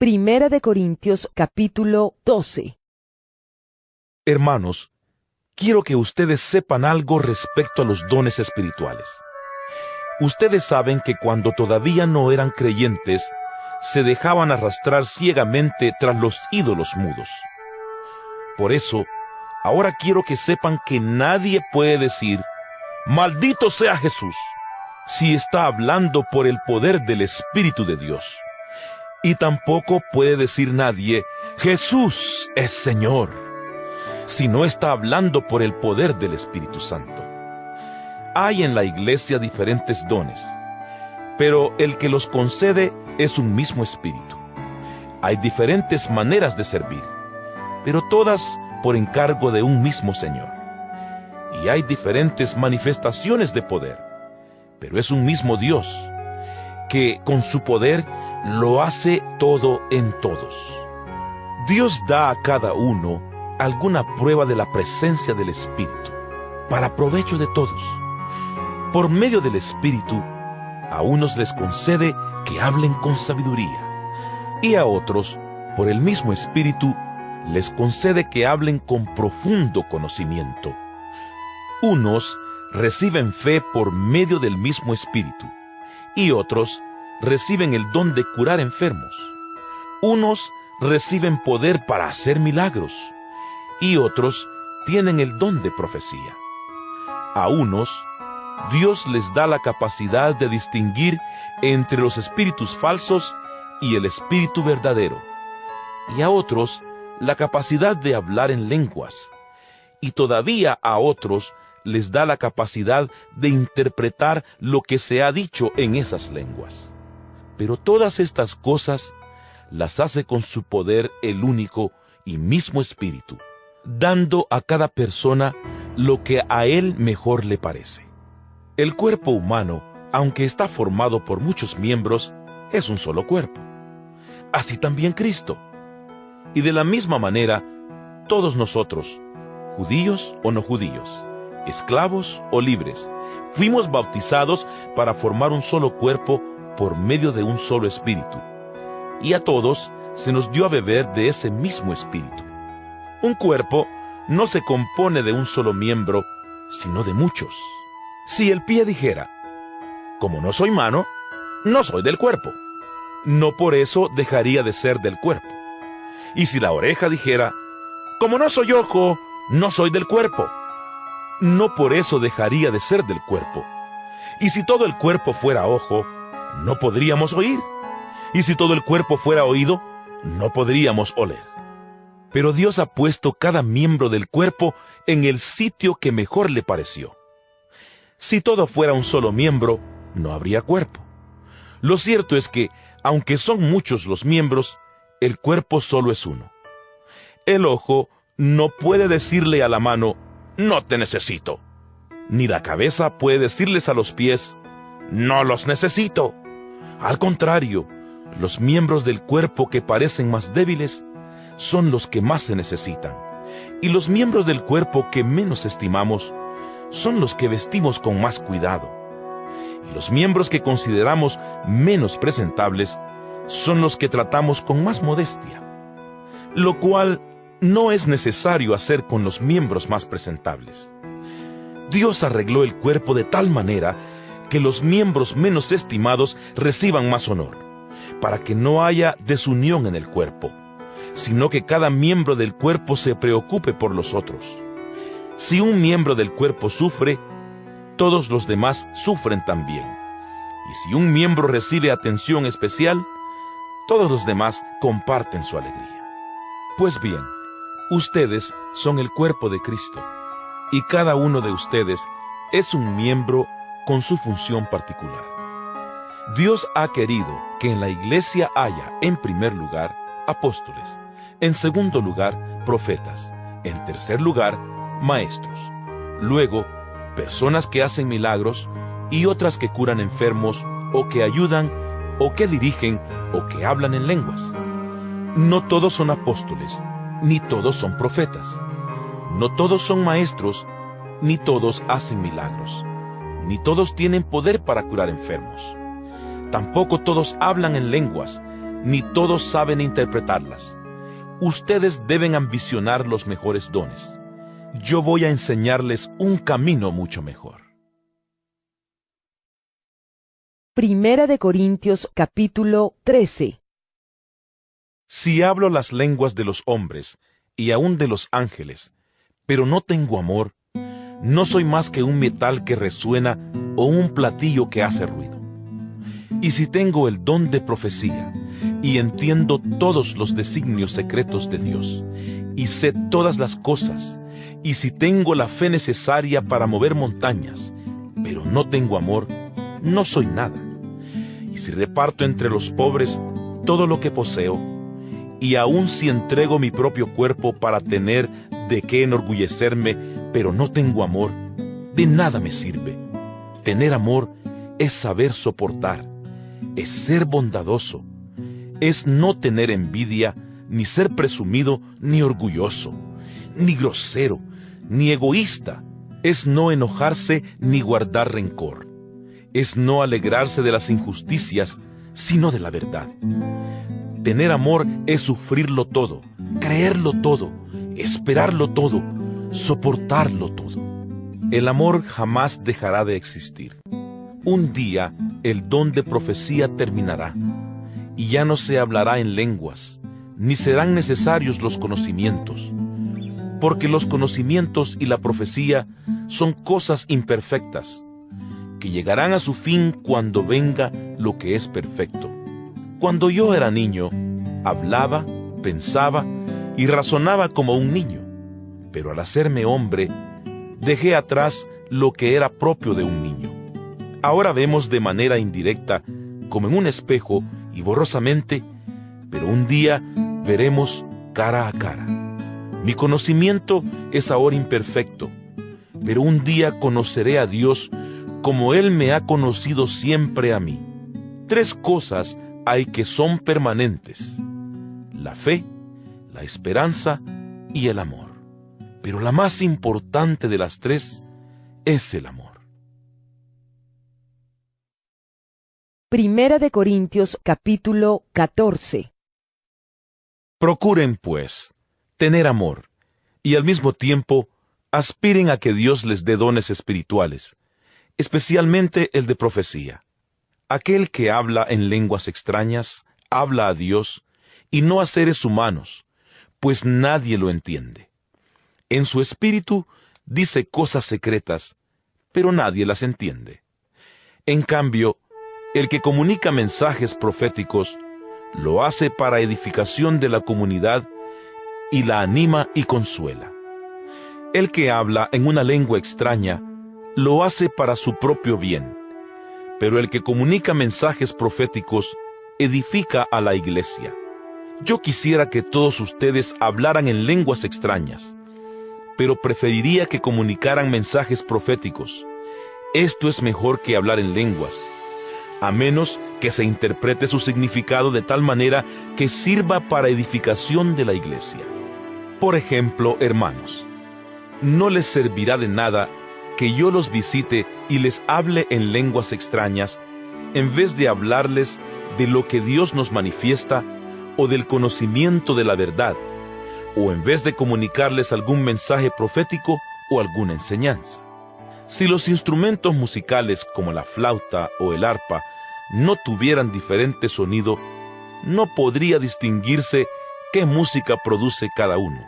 Primera de Corintios capítulo 12. Hermanos, quiero que ustedes sepan algo respecto a los dones espirituales. Ustedes saben que cuando todavía no eran creyentes, se dejaban arrastrar ciegamente tras los ídolos mudos. Por eso, ahora quiero que sepan que nadie puede decir, «Maldito sea Jesús», si está hablando por el poder del Espíritu de Dios. Y tampoco puede decir nadie, «Jesús es Señor», si no está hablando por el poder del Espíritu Santo. Hay en la iglesia diferentes dones, pero el que los concede es un mismo Espíritu. Hay diferentes maneras de servir, pero todas por encargo de un mismo Señor. Y hay diferentes manifestaciones de poder, pero es un mismo Dios, que con su poder lo hace todo en todos. Dios da a cada uno alguna prueba de la presencia del Espíritu, para provecho de todos. Por medio del Espíritu, a unos les concede que hablen con sabiduría, y a otros, por el mismo Espíritu, les concede que hablen con profundo conocimiento. Unos reciben fe por medio del mismo Espíritu, y otros reciben el don de curar enfermos. Unos reciben poder para hacer milagros, y otros tienen el don de profecía. A unos, Dios les da la capacidad de distinguir entre los espíritus falsos y el espíritu verdadero, y a otros la capacidad de hablar en lenguas, y todavía a otros les da la capacidad de interpretar lo que se ha dicho en esas lenguas. Pero todas estas cosas las hace con su poder el único y mismo Espíritu, dando a cada persona lo que a él mejor le parece. El cuerpo humano, aunque está formado por muchos miembros, es un solo cuerpo. Así también Cristo. Y de la misma manera, todos nosotros, judíos o no judíos, esclavos o libres, fuimos bautizados para formar un solo cuerpo por medio de un solo Espíritu. Y a todos se nos dio a beber de ese mismo Espíritu. Un cuerpo no se compone de un solo miembro, sino de muchos. Si el pie dijera, «Como no soy mano, no soy del cuerpo», no por eso dejaría de ser del cuerpo. Y si la oreja dijera, «Como no soy ojo, no soy del cuerpo», no por eso dejaría de ser del cuerpo. Y si todo el cuerpo fuera ojo, no podríamos oír. Y si todo el cuerpo fuera oído, no podríamos oler. Pero Dios ha puesto cada miembro del cuerpo en el sitio que mejor le pareció. Si todo fuera un solo miembro, no habría cuerpo. Lo cierto es que, aunque son muchos los miembros, el cuerpo solo es uno. El ojo no puede decirle a la mano, «No te necesito», ni la cabeza puede decirles a los pies, «No los necesito». Al contrario, los miembros del cuerpo que parecen más débiles son los que más se necesitan, y los miembros del cuerpo que menos estimamos son los que vestimos con más cuidado. Y los miembros que consideramos menos presentables son los que tratamos con más modestia, lo cual no es necesario hacer con los miembros más presentables. Dios arregló el cuerpo de tal manera que los miembros menos estimados reciban más honor, para que no haya desunión en el cuerpo, sino que cada miembro del cuerpo se preocupe por los otros. Si un miembro del cuerpo sufre, todos los demás sufren también. Y si un miembro recibe atención especial, todos los demás comparten su alegría. Pues bien, ustedes son el cuerpo de Cristo, y cada uno de ustedes es un miembro con su función particular. Dios ha querido que en la iglesia haya, en primer lugar, apóstoles, en segundo lugar, profetas, en tercer lugar, maestros, luego, personas que hacen milagros y otras que curan enfermos, o que ayudan, o que dirigen, o que hablan en lenguas. No todos son apóstoles, ni todos son profetas. No todos son maestros, ni todos hacen milagros. Ni todos tienen poder para curar enfermos. Tampoco todos hablan en lenguas, ni todos saben interpretarlas. Ustedes deben ambicionar los mejores dones. Yo voy a enseñarles un camino mucho mejor. Primera de Corintios capítulo 13. Si hablo las lenguas de los hombres y aún de los ángeles, pero no tengo amor, no soy más que un metal que resuena o un platillo que hace ruido. Y si tengo el don de profecía y entiendo todos los designios secretos de Dios, y sé todas las cosas, y si tengo la fe necesaria para mover montañas, pero no tengo amor, no soy nada. Y si reparto entre los pobres todo lo que poseo, y aun si entrego mi propio cuerpo para tener de qué enorgullecerme, pero no tengo amor, de nada me sirve. Tener amor es saber soportar, es ser bondadoso, es no tener envidia, ni ser presumido, ni orgulloso, ni grosero, ni egoísta, es no enojarse ni guardar rencor, es no alegrarse de las injusticias, sino de la verdad. Tener amor es sufrirlo todo, creerlo todo, esperarlo todo, soportarlo todo. El amor jamás dejará de existir. Un día el don de profecía terminará, y ya no se hablará en lenguas, ni serán necesarios los conocimientos, porque los conocimientos y la profecía son cosas imperfectas, que llegarán a su fin cuando venga lo que es perfecto. Cuando yo era niño, hablaba, pensaba y razonaba como un niño, pero al hacerme hombre, dejé atrás lo que era propio de un niño. Ahora vemos de manera indirecta, como en un espejo y borrosamente, pero un día veremos cara a cara. Mi conocimiento es ahora imperfecto, pero un día conoceré a Dios como Él me ha conocido siempre a mí. 3 cosas hay que son permanentes: la fe, la esperanza y el amor. Pero la más importante de las 3 es el amor. Primera de Corintios capítulo 14. Procuren, pues, tener amor, y al mismo tiempo aspiren a que Dios les dé dones espirituales, especialmente el de profecía. Aquel que habla en lenguas extrañas, habla a Dios, y no a seres humanos, pues nadie lo entiende. En su espíritu dice cosas secretas, pero nadie las entiende. En cambio, el que comunica mensajes proféticos, lo hace para edificación de la comunidad y la anima y consuela. El que habla en una lengua extraña, lo hace para su propio bien, pero el que comunica mensajes proféticos edifica a la iglesia. Yo quisiera que todos ustedes hablaran en lenguas extrañas, pero preferiría que comunicaran mensajes proféticos. Esto es mejor que hablar en lenguas, a menos que se interprete su significado de tal manera que sirva para edificación de la iglesia. Por ejemplo, hermanos, no les servirá de nada que yo los visite y les hable en lenguas extrañas, en vez de hablarles de lo que Dios nos manifiesta o del conocimiento de la verdad, o en vez de comunicarles algún mensaje profético o alguna enseñanza. Si los instrumentos musicales como la flauta o el arpa no tuvieran diferente sonido, no podría distinguirse qué música produce cada uno.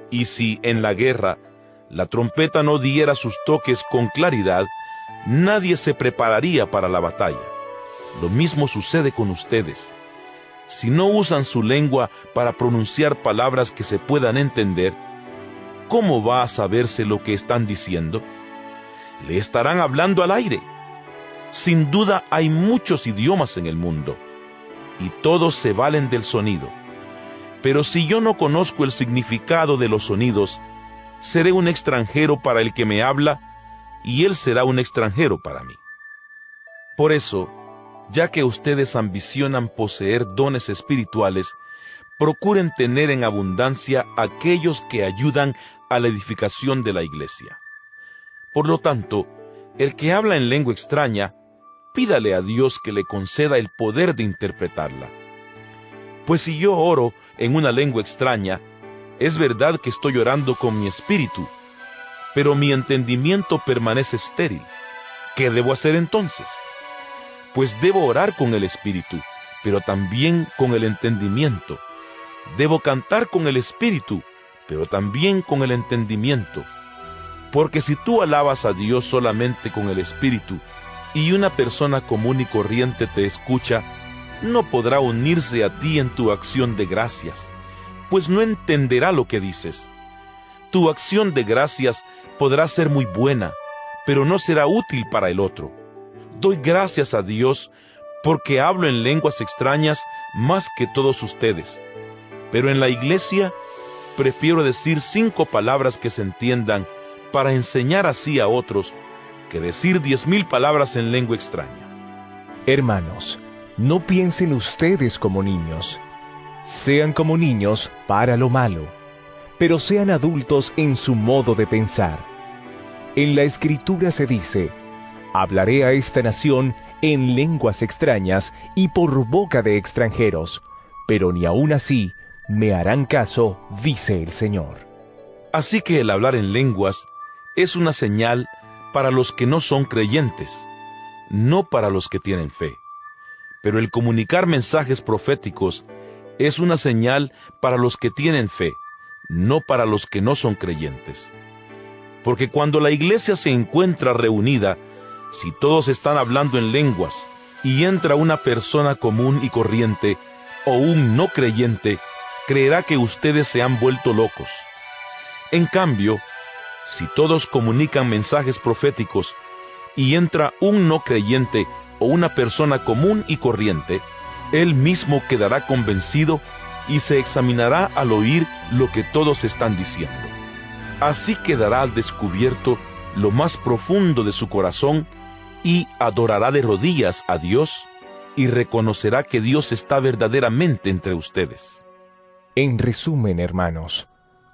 Y si en la guerra la trompeta no diera sus toques con claridad, nadie se prepararía para la batalla. Lo mismo sucede con ustedes. Si no usan su lengua para pronunciar palabras que se puedan entender, ¿cómo va a saberse lo que están diciendo? Le estarán hablando al aire. Sin duda hay muchos idiomas en el mundo, y todos se valen del sonido. Pero si yo no conozco el significado de los sonidos, seré un extranjero para el que me habla, y él será un extranjero para mí. Por eso, ya que ustedes ambicionan poseer dones espirituales, procuren tener en abundancia aquellos que ayudan a la edificación de la iglesia. Por lo tanto, el que habla en lengua extraña, pídale a Dios que le conceda el poder de interpretarla. Pues si yo oro en una lengua extraña, es verdad que estoy orando con mi espíritu, pero mi entendimiento permanece estéril. ¿Qué debo hacer entonces? Pues debo orar con el espíritu, pero también con el entendimiento. Debo cantar con el espíritu, pero también con el entendimiento. Porque si tú alabas a Dios solamente con el espíritu, y una persona común y corriente te escucha, no podrá unirse a ti en tu acción de gracias, pues no entenderá lo que dices. Tu acción de gracias podrá ser muy buena, pero no será útil para el otro. Doy gracias a Dios porque hablo en lenguas extrañas más que todos ustedes. Pero en la iglesia prefiero decir 5 palabras que se entiendan para enseñar así a otros que decir 10,000 palabras en lengua extraña. Hermanos, no piensen ustedes como niños. Sean como niños para lo malo, pero sean adultos en su modo de pensar. En la Escritura se dice: hablaré a esta nación en lenguas extrañas y por boca de extranjeros, pero ni aun así me harán caso, dice el Señor. Así que el hablar en lenguas es una señal para los que no son creyentes, no para los que tienen fe. Pero el comunicar mensajes proféticos es una señal para los que tienen fe, no para los que no son creyentes. Porque cuando la iglesia se encuentra reunida, si todos están hablando en lenguas y entra una persona común y corriente o un no creyente, creerá que ustedes se han vuelto locos. En cambio, si todos comunican mensajes proféticos y entra un no creyente o una persona común y corriente, él mismo quedará convencido y se examinará al oír lo que todos están diciendo. Así quedará al descubierto lo más profundo de su corazón y adorará de rodillas a Dios y reconocerá que Dios está verdaderamente entre ustedes. En resumen, hermanos,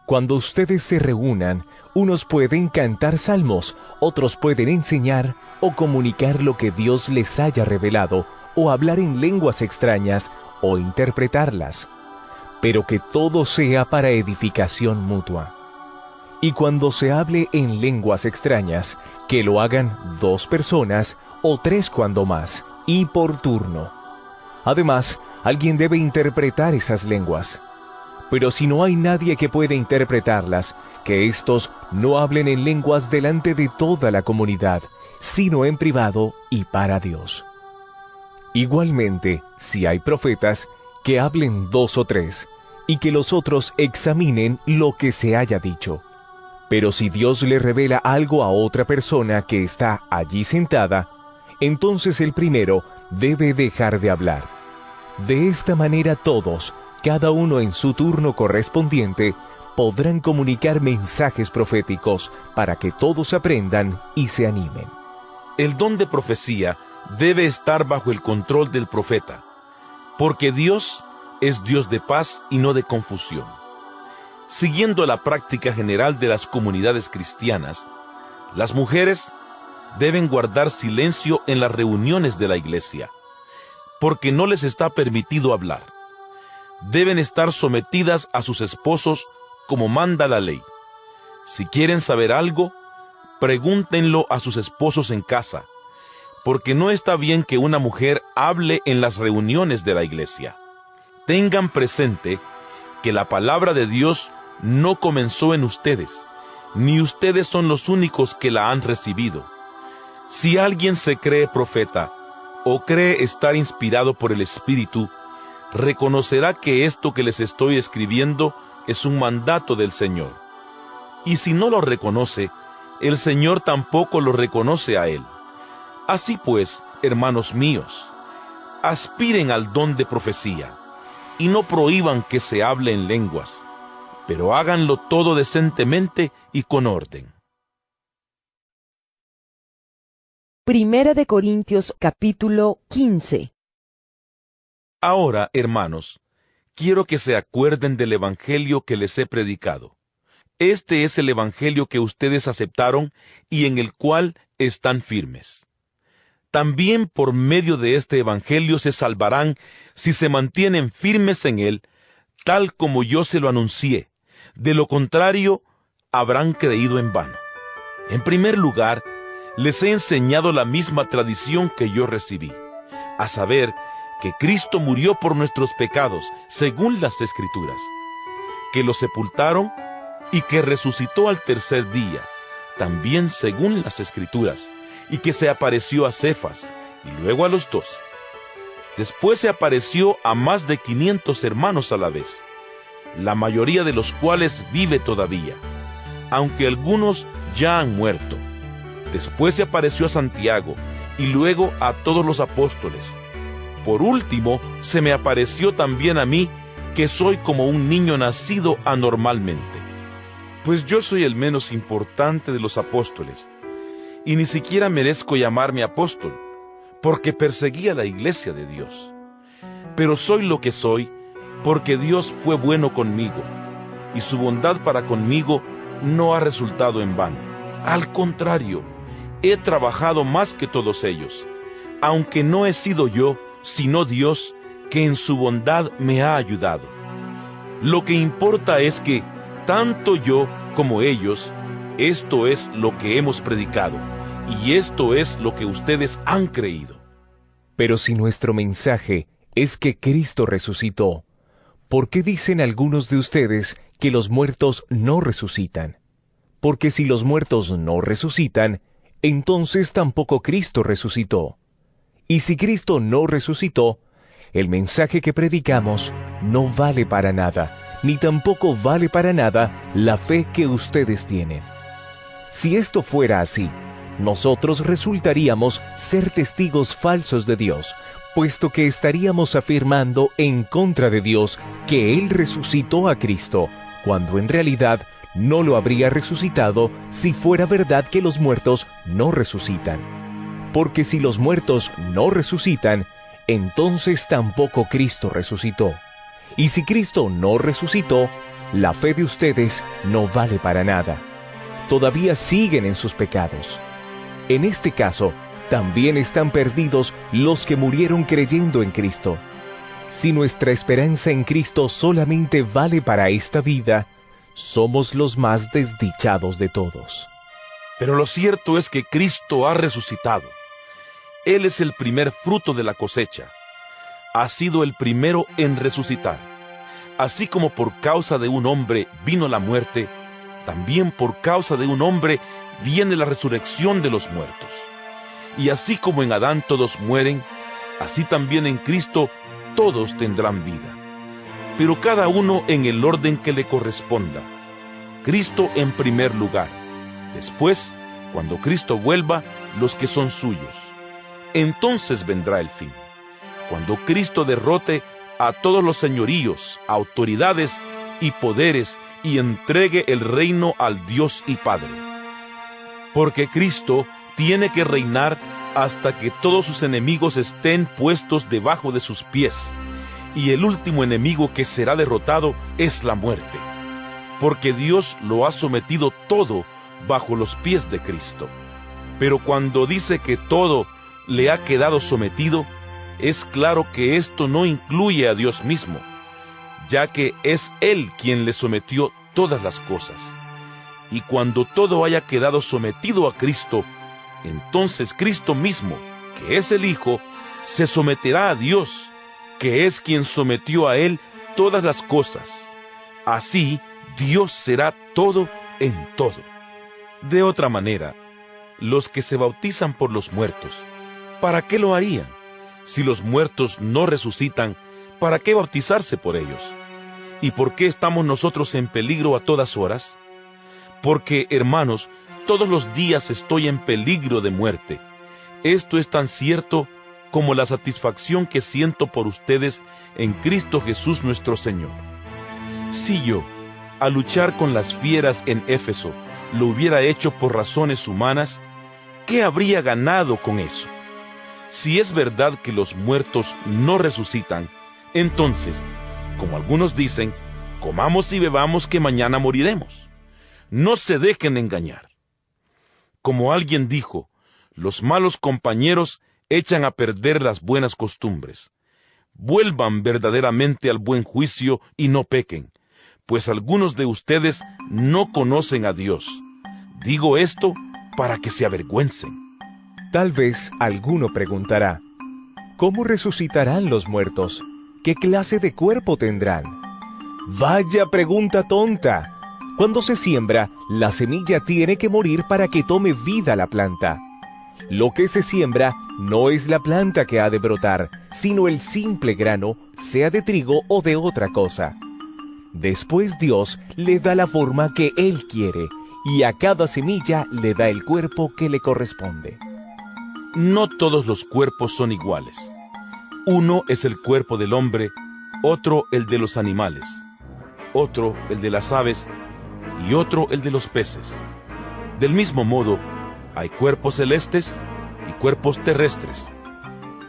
cuando ustedes se reúnan, unos pueden cantar salmos, otros pueden enseñar o comunicar lo que Dios les haya revelado, o hablar en lenguas extrañas, o interpretarlas, pero que todo sea para edificación mutua. Y cuando se hable en lenguas extrañas, que lo hagan 2 personas, o 3 cuando más, y por turno. Además, alguien debe interpretar esas lenguas. Pero si no hay nadie que pueda interpretarlas, que éstos no hablen en lenguas delante de toda la comunidad, sino en privado y para Dios. Igualmente, si hay profetas, que hablen 2 o 3, y que los otros examinen lo que se haya dicho. Pero si Dios le revela algo a otra persona que está allí sentada, entonces el primero debe dejar de hablar. De esta manera todos, cada uno en su turno correspondiente, podrán comunicar mensajes proféticos para que todos aprendan y se animen. El don de profecía debe estar bajo el control del profeta, porque Dios es Dios de paz y no de confusión. Siguiendo la práctica general de las comunidades cristianas, las mujeres deben guardar silencio en las reuniones de la iglesia, porque no les está permitido hablar. Deben estar sometidas a sus esposos como manda la ley. Si quieren saber algo, pregúntenlo a sus esposos en casa, porque no está bien que una mujer hable en las reuniones de la iglesia. Tengan presente que la palabra de Dios no comenzó en ustedes, ni ustedes son los únicos que la han recibido. Si alguien se cree profeta o cree estar inspirado por el Espíritu, reconocerá que esto que les estoy escribiendo es un mandato del Señor. Y si no lo reconoce, el Señor tampoco lo reconoce a él. Así pues, hermanos míos, aspiren al don de profecía, y no prohíban que se hable en lenguas, pero háganlo todo decentemente y con orden. Primera de Corintios capítulo 15. Ahora, hermanos, quiero que se acuerden del Evangelio que les he predicado. Este es el Evangelio que ustedes aceptaron y en el cual están firmes. también por medio de este evangelio se salvarán si se mantienen firmes en él, tal como yo se lo anuncié. De lo contrario, habrán creído en vano. En primer lugar, les he enseñado la misma tradición que yo recibí, a saber, que Cristo murió por nuestros pecados, según las Escrituras, que lo sepultaron y que resucitó al tercer día, también según las Escrituras, y que se apareció a Cefas, y luego a los 12. Después se apareció a más de 500 hermanos a la vez, la mayoría de los cuales vive todavía, aunque algunos ya han muerto. Después se apareció a Santiago, y luego a todos los apóstoles. Por último, se me apareció también a mí, que soy como un niño nacido anormalmente. Pues yo soy el menos importante de los apóstoles, y ni siquiera merezco llamarme apóstol, porque perseguí a la iglesia de Dios. Pero soy lo que soy, porque Dios fue bueno conmigo, y su bondad para conmigo no ha resultado en vano. Al contrario, he trabajado más que todos ellos, aunque no he sido yo, sino Dios, que en su bondad me ha ayudado. Lo que importa es que, tanto yo como ellos, esto es lo que hemos predicado, y esto es lo que ustedes han creído. Pero si nuestro mensaje es que Cristo resucitó, ¿por qué dicen algunos de ustedes que los muertos no resucitan? Porque si los muertos no resucitan, entonces tampoco Cristo resucitó. Y si Cristo no resucitó, el mensaje que predicamos no vale para nada, ni tampoco vale para nada la fe que ustedes tienen. Si esto fuera así, nosotros resultaríamos ser testigos falsos de Dios, puesto que estaríamos afirmando en contra de Dios que Él resucitó a Cristo, cuando en realidad no lo habría resucitado si fuera verdad que los muertos no resucitan. Porque si los muertos no resucitan, entonces tampoco Cristo resucitó. Y si Cristo no resucitó, la fe de ustedes no vale para nada. Todavía siguen en sus pecados. En este caso, también están perdidos los que murieron creyendo en Cristo. Si nuestra esperanza en Cristo solamente vale para esta vida, somos los más desdichados de todos. Pero lo cierto es que Cristo ha resucitado. Él es el primer fruto de la cosecha. Ha sido el primero en resucitar. Así como por causa de un hombre vino la muerte, también por causa de un hombre viene la resurrección de los muertos. Y así como en Adán todos mueren, así también en Cristo todos tendrán vida. Pero cada uno en el orden que le corresponda. Cristo en primer lugar. Después, cuando Cristo vuelva, los que son suyos. Entonces vendrá el fin, cuando Cristo derrote a todos los señoríos, autoridades y poderes y entregue el reino al Dios y Padre. Porque Cristo tiene que reinar hasta que todos sus enemigos estén puestos debajo de sus pies, y el último enemigo que será derrotado es la muerte, porque Dios lo ha sometido todo bajo los pies de Cristo. Pero cuando dice que todo le ha quedado sometido, es claro que esto no incluye a Dios mismo, ya que es Él quien le sometió todas las cosas. Y cuando todo haya quedado sometido a Cristo, entonces Cristo mismo, que es el Hijo, se someterá a Dios, que es quien sometió a Él todas las cosas. Así, Dios será todo en todo. De otra manera, los que se bautizan por los muertos, ¿para qué lo harían? Si los muertos no resucitan, ¿para qué bautizarse por ellos? ¿Y por qué estamos nosotros en peligro a todas horas? Porque, hermanos, todos los días estoy en peligro de muerte. Esto es tan cierto como la satisfacción que siento por ustedes en Cristo Jesús nuestro Señor. Si yo, al luchar con las fieras en Éfeso, lo hubiera hecho por razones humanas, ¿qué habría ganado con eso? Si es verdad que los muertos no resucitan, entonces, como algunos dicen, comamos y bebamos que mañana moriremos. No se dejen engañar. Como alguien dijo, los malos compañeros echan a perder las buenas costumbres. Vuelvan verdaderamente al buen juicio y no pequen, pues algunos de ustedes no conocen a Dios. Digo esto para que se avergüencen. Tal vez alguno preguntará, ¿cómo resucitarán los muertos? ¿Qué clase de cuerpo tendrán? Vaya pregunta tonta. Cuando se siembra, la semilla tiene que morir para que tome vida la planta. Lo que se siembra no es la planta que ha de brotar, sino el simple grano, sea de trigo o de otra cosa. Después Dios le da la forma que Él quiere, y a cada semilla le da el cuerpo que le corresponde. No todos los cuerpos son iguales. Uno es el cuerpo del hombre, otro el de los animales, otro el de las aves y otro el de los peces. Del mismo modo, hay cuerpos celestes y cuerpos terrestres,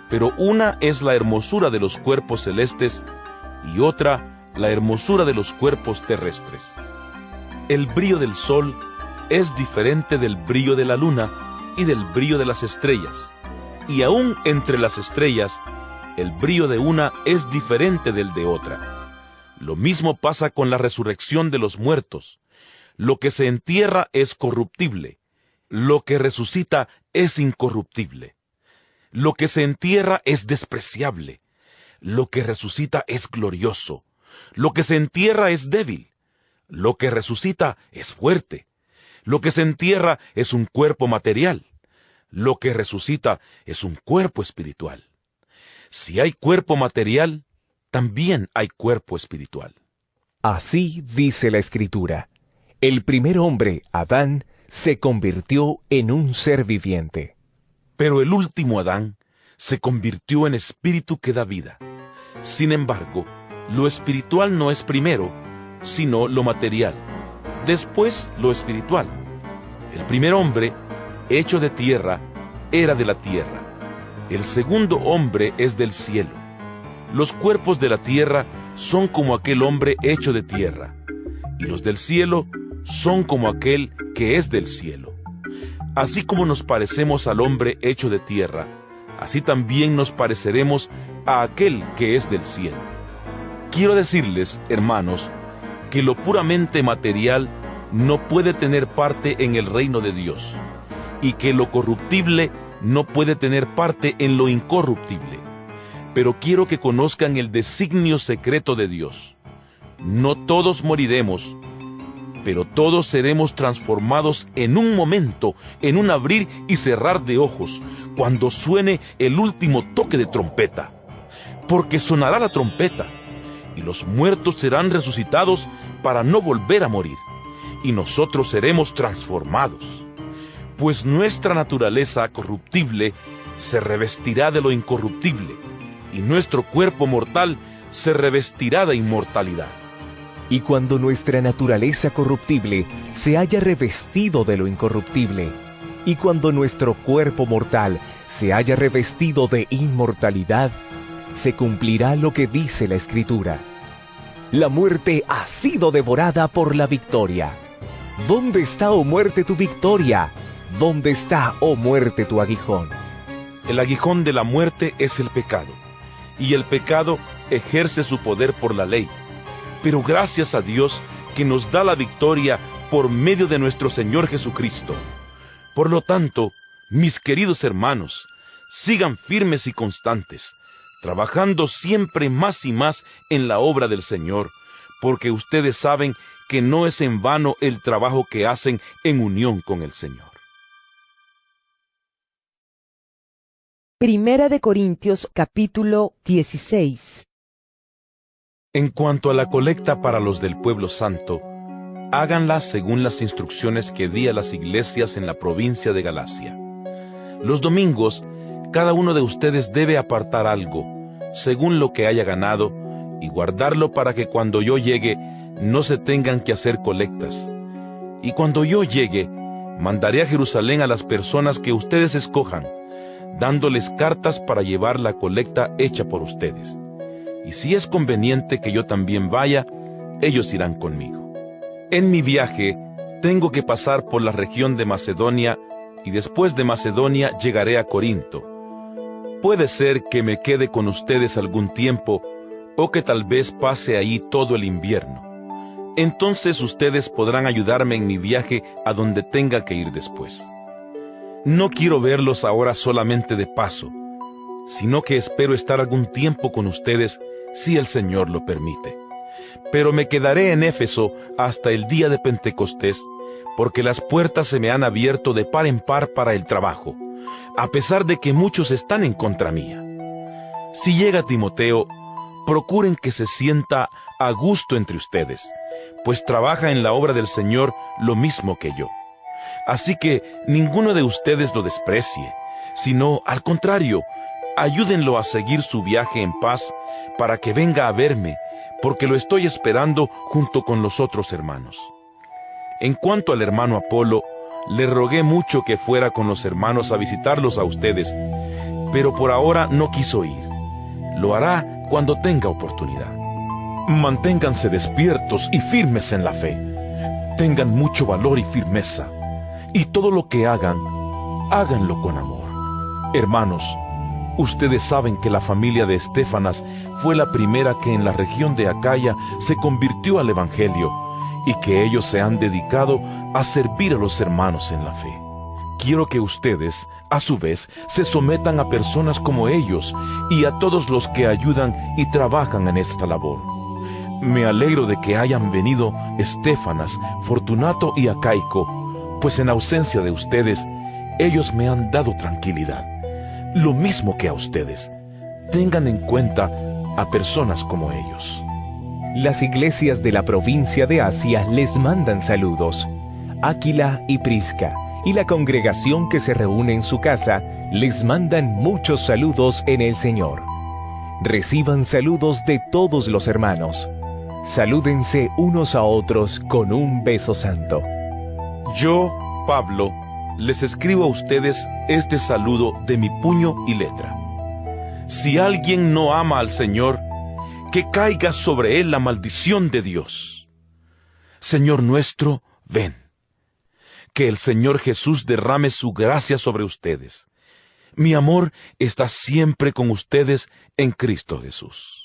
pero una es la hermosura de los cuerpos celestes y otra la hermosura de los cuerpos terrestres. El brillo del sol es diferente del brillo de la luna y del brillo de las estrellas, y aún entre las estrellas, el brillo de una es diferente del de otra. Lo mismo pasa con la resurrección de los muertos. Lo que se entierra es corruptible, lo que resucita es incorruptible. Lo que se entierra es despreciable, lo que resucita es glorioso. Lo que se entierra es débil, lo que resucita es fuerte. Lo que se entierra es un cuerpo material, lo que resucita es un cuerpo espiritual. Si hay cuerpo material, también hay cuerpo espiritual. Así dice la Escritura. El primer hombre, Adán, se convirtió en un ser viviente. Pero el último Adán se convirtió en espíritu que da vida. Sin embargo, lo espiritual no es primero, sino lo material. Después lo espiritual. El primer hombre, hecho de tierra, era de la tierra. El segundo hombre es del cielo. Los cuerpos de la tierra son como aquel hombre hecho de tierra, y los del cielo son como aquel que es del cielo. Así como nos parecemos al hombre hecho de tierra, así también nos pareceremos a aquel que es del cielo. Quiero decirles, hermanos, que lo puramente material no puede tener parte en el reino de Dios, y que lo corruptible no puede tener parte en lo incorruptible. Pero quiero que conozcan el designio secreto de Dios. No todos moriremos, pero todos seremos transformados en un momento, en un abrir y cerrar de ojos, cuando suene el último toque de trompeta. Porque sonará la trompeta, y los muertos serán resucitados para no volver a morir, y nosotros seremos transformados. Pues nuestra naturaleza corruptible se revestirá de lo incorruptible, y nuestro cuerpo mortal se revestirá de inmortalidad. Y cuando nuestra naturaleza corruptible se haya revestido de lo incorruptible, y cuando nuestro cuerpo mortal se haya revestido de inmortalidad, se cumplirá lo que dice la Escritura. La muerte ha sido devorada por la victoria. ¿Dónde está, oh muerte, tu victoria? ¿Dónde está, oh muerte, tu aguijón? El aguijón de la muerte es el pecado, y el pecado ejerce su poder por la ley. Pero gracias a Dios que nos da la victoria por medio de nuestro Señor Jesucristo. Por lo tanto, mis queridos hermanos, sigan firmes y constantes, trabajando siempre más y más en la obra del Señor, porque ustedes saben que no es en vano el trabajo que hacen en unión con el Señor. Primera de Corintios, capítulo 16. En cuanto a la colecta para los del pueblo santo, háganla según las instrucciones que di a las iglesias en la provincia de Galacia. Los domingos, cada uno de ustedes debe apartar algo, según lo que haya ganado, y guardarlo para que cuando yo llegue, no se tengan que hacer colectas. Y cuando yo llegue, mandaré a Jerusalén a las personas que ustedes escojan, dándoles cartas para llevar la colecta hecha por ustedes. Y si es conveniente que yo también vaya, ellos irán conmigo. En mi viaje, tengo que pasar por la región de Macedonia, y después de Macedonia llegaré a Corinto. puede ser que me quede con ustedes algún tiempo, o que tal vez pase ahí todo el invierno. Entonces ustedes podrán ayudarme en mi viaje a donde tenga que ir después. No quiero verlos ahora solamente de paso, sino que espero estar algún tiempo con ustedes si el Señor lo permite. Pero me quedaré en Éfeso hasta el día de Pentecostés, porque las puertas se me han abierto de par en par para el trabajo, a pesar de que muchos están en contra mía. Si llega Timoteo, procuren que se sienta a gusto entre ustedes, pues trabaja en la obra del Señor lo mismo que yo. Así que ninguno de ustedes lo desprecie, sino al contrario, ayúdenlo a seguir su viaje en paz para que venga a verme, porque lo estoy esperando junto con los otros hermanos. En cuanto al hermano Apolo, le rogué mucho que fuera con los hermanos a visitarlos a ustedes, pero por ahora no quiso ir. Lo hará cuando tenga oportunidad. Manténganse despiertos y firmes en la fe. Tengan mucho valor y firmeza. Y todo lo que hagan, háganlo con amor. Hermanos, ustedes saben que la familia de Estéfanas fue la primera que en la región de Acaya se convirtió al Evangelio, y que ellos se han dedicado a servir a los hermanos en la fe. Quiero que ustedes, a su vez, se sometan a personas como ellos y a todos los que ayudan y trabajan en esta labor. Me alegro de que hayan venido Estéfanas, Fortunato y Acaico, pues en ausencia de ustedes, ellos me han dado tranquilidad. Lo mismo que a ustedes. Tengan en cuenta a personas como ellos. Las iglesias de la provincia de Asia les mandan saludos. Áquila y Prisca y la congregación que se reúne en su casa les mandan muchos saludos en el Señor. Reciban saludos de todos los hermanos. Salúdense unos a otros con un beso santo. Yo, Pablo, les escribo a ustedes este saludo de mi puño y letra. Si alguien no ama al Señor, que caiga sobre él la maldición de Dios. Señor nuestro, ven. Que el Señor Jesús derrame su gracia sobre ustedes. Mi amor está siempre con ustedes en Cristo Jesús.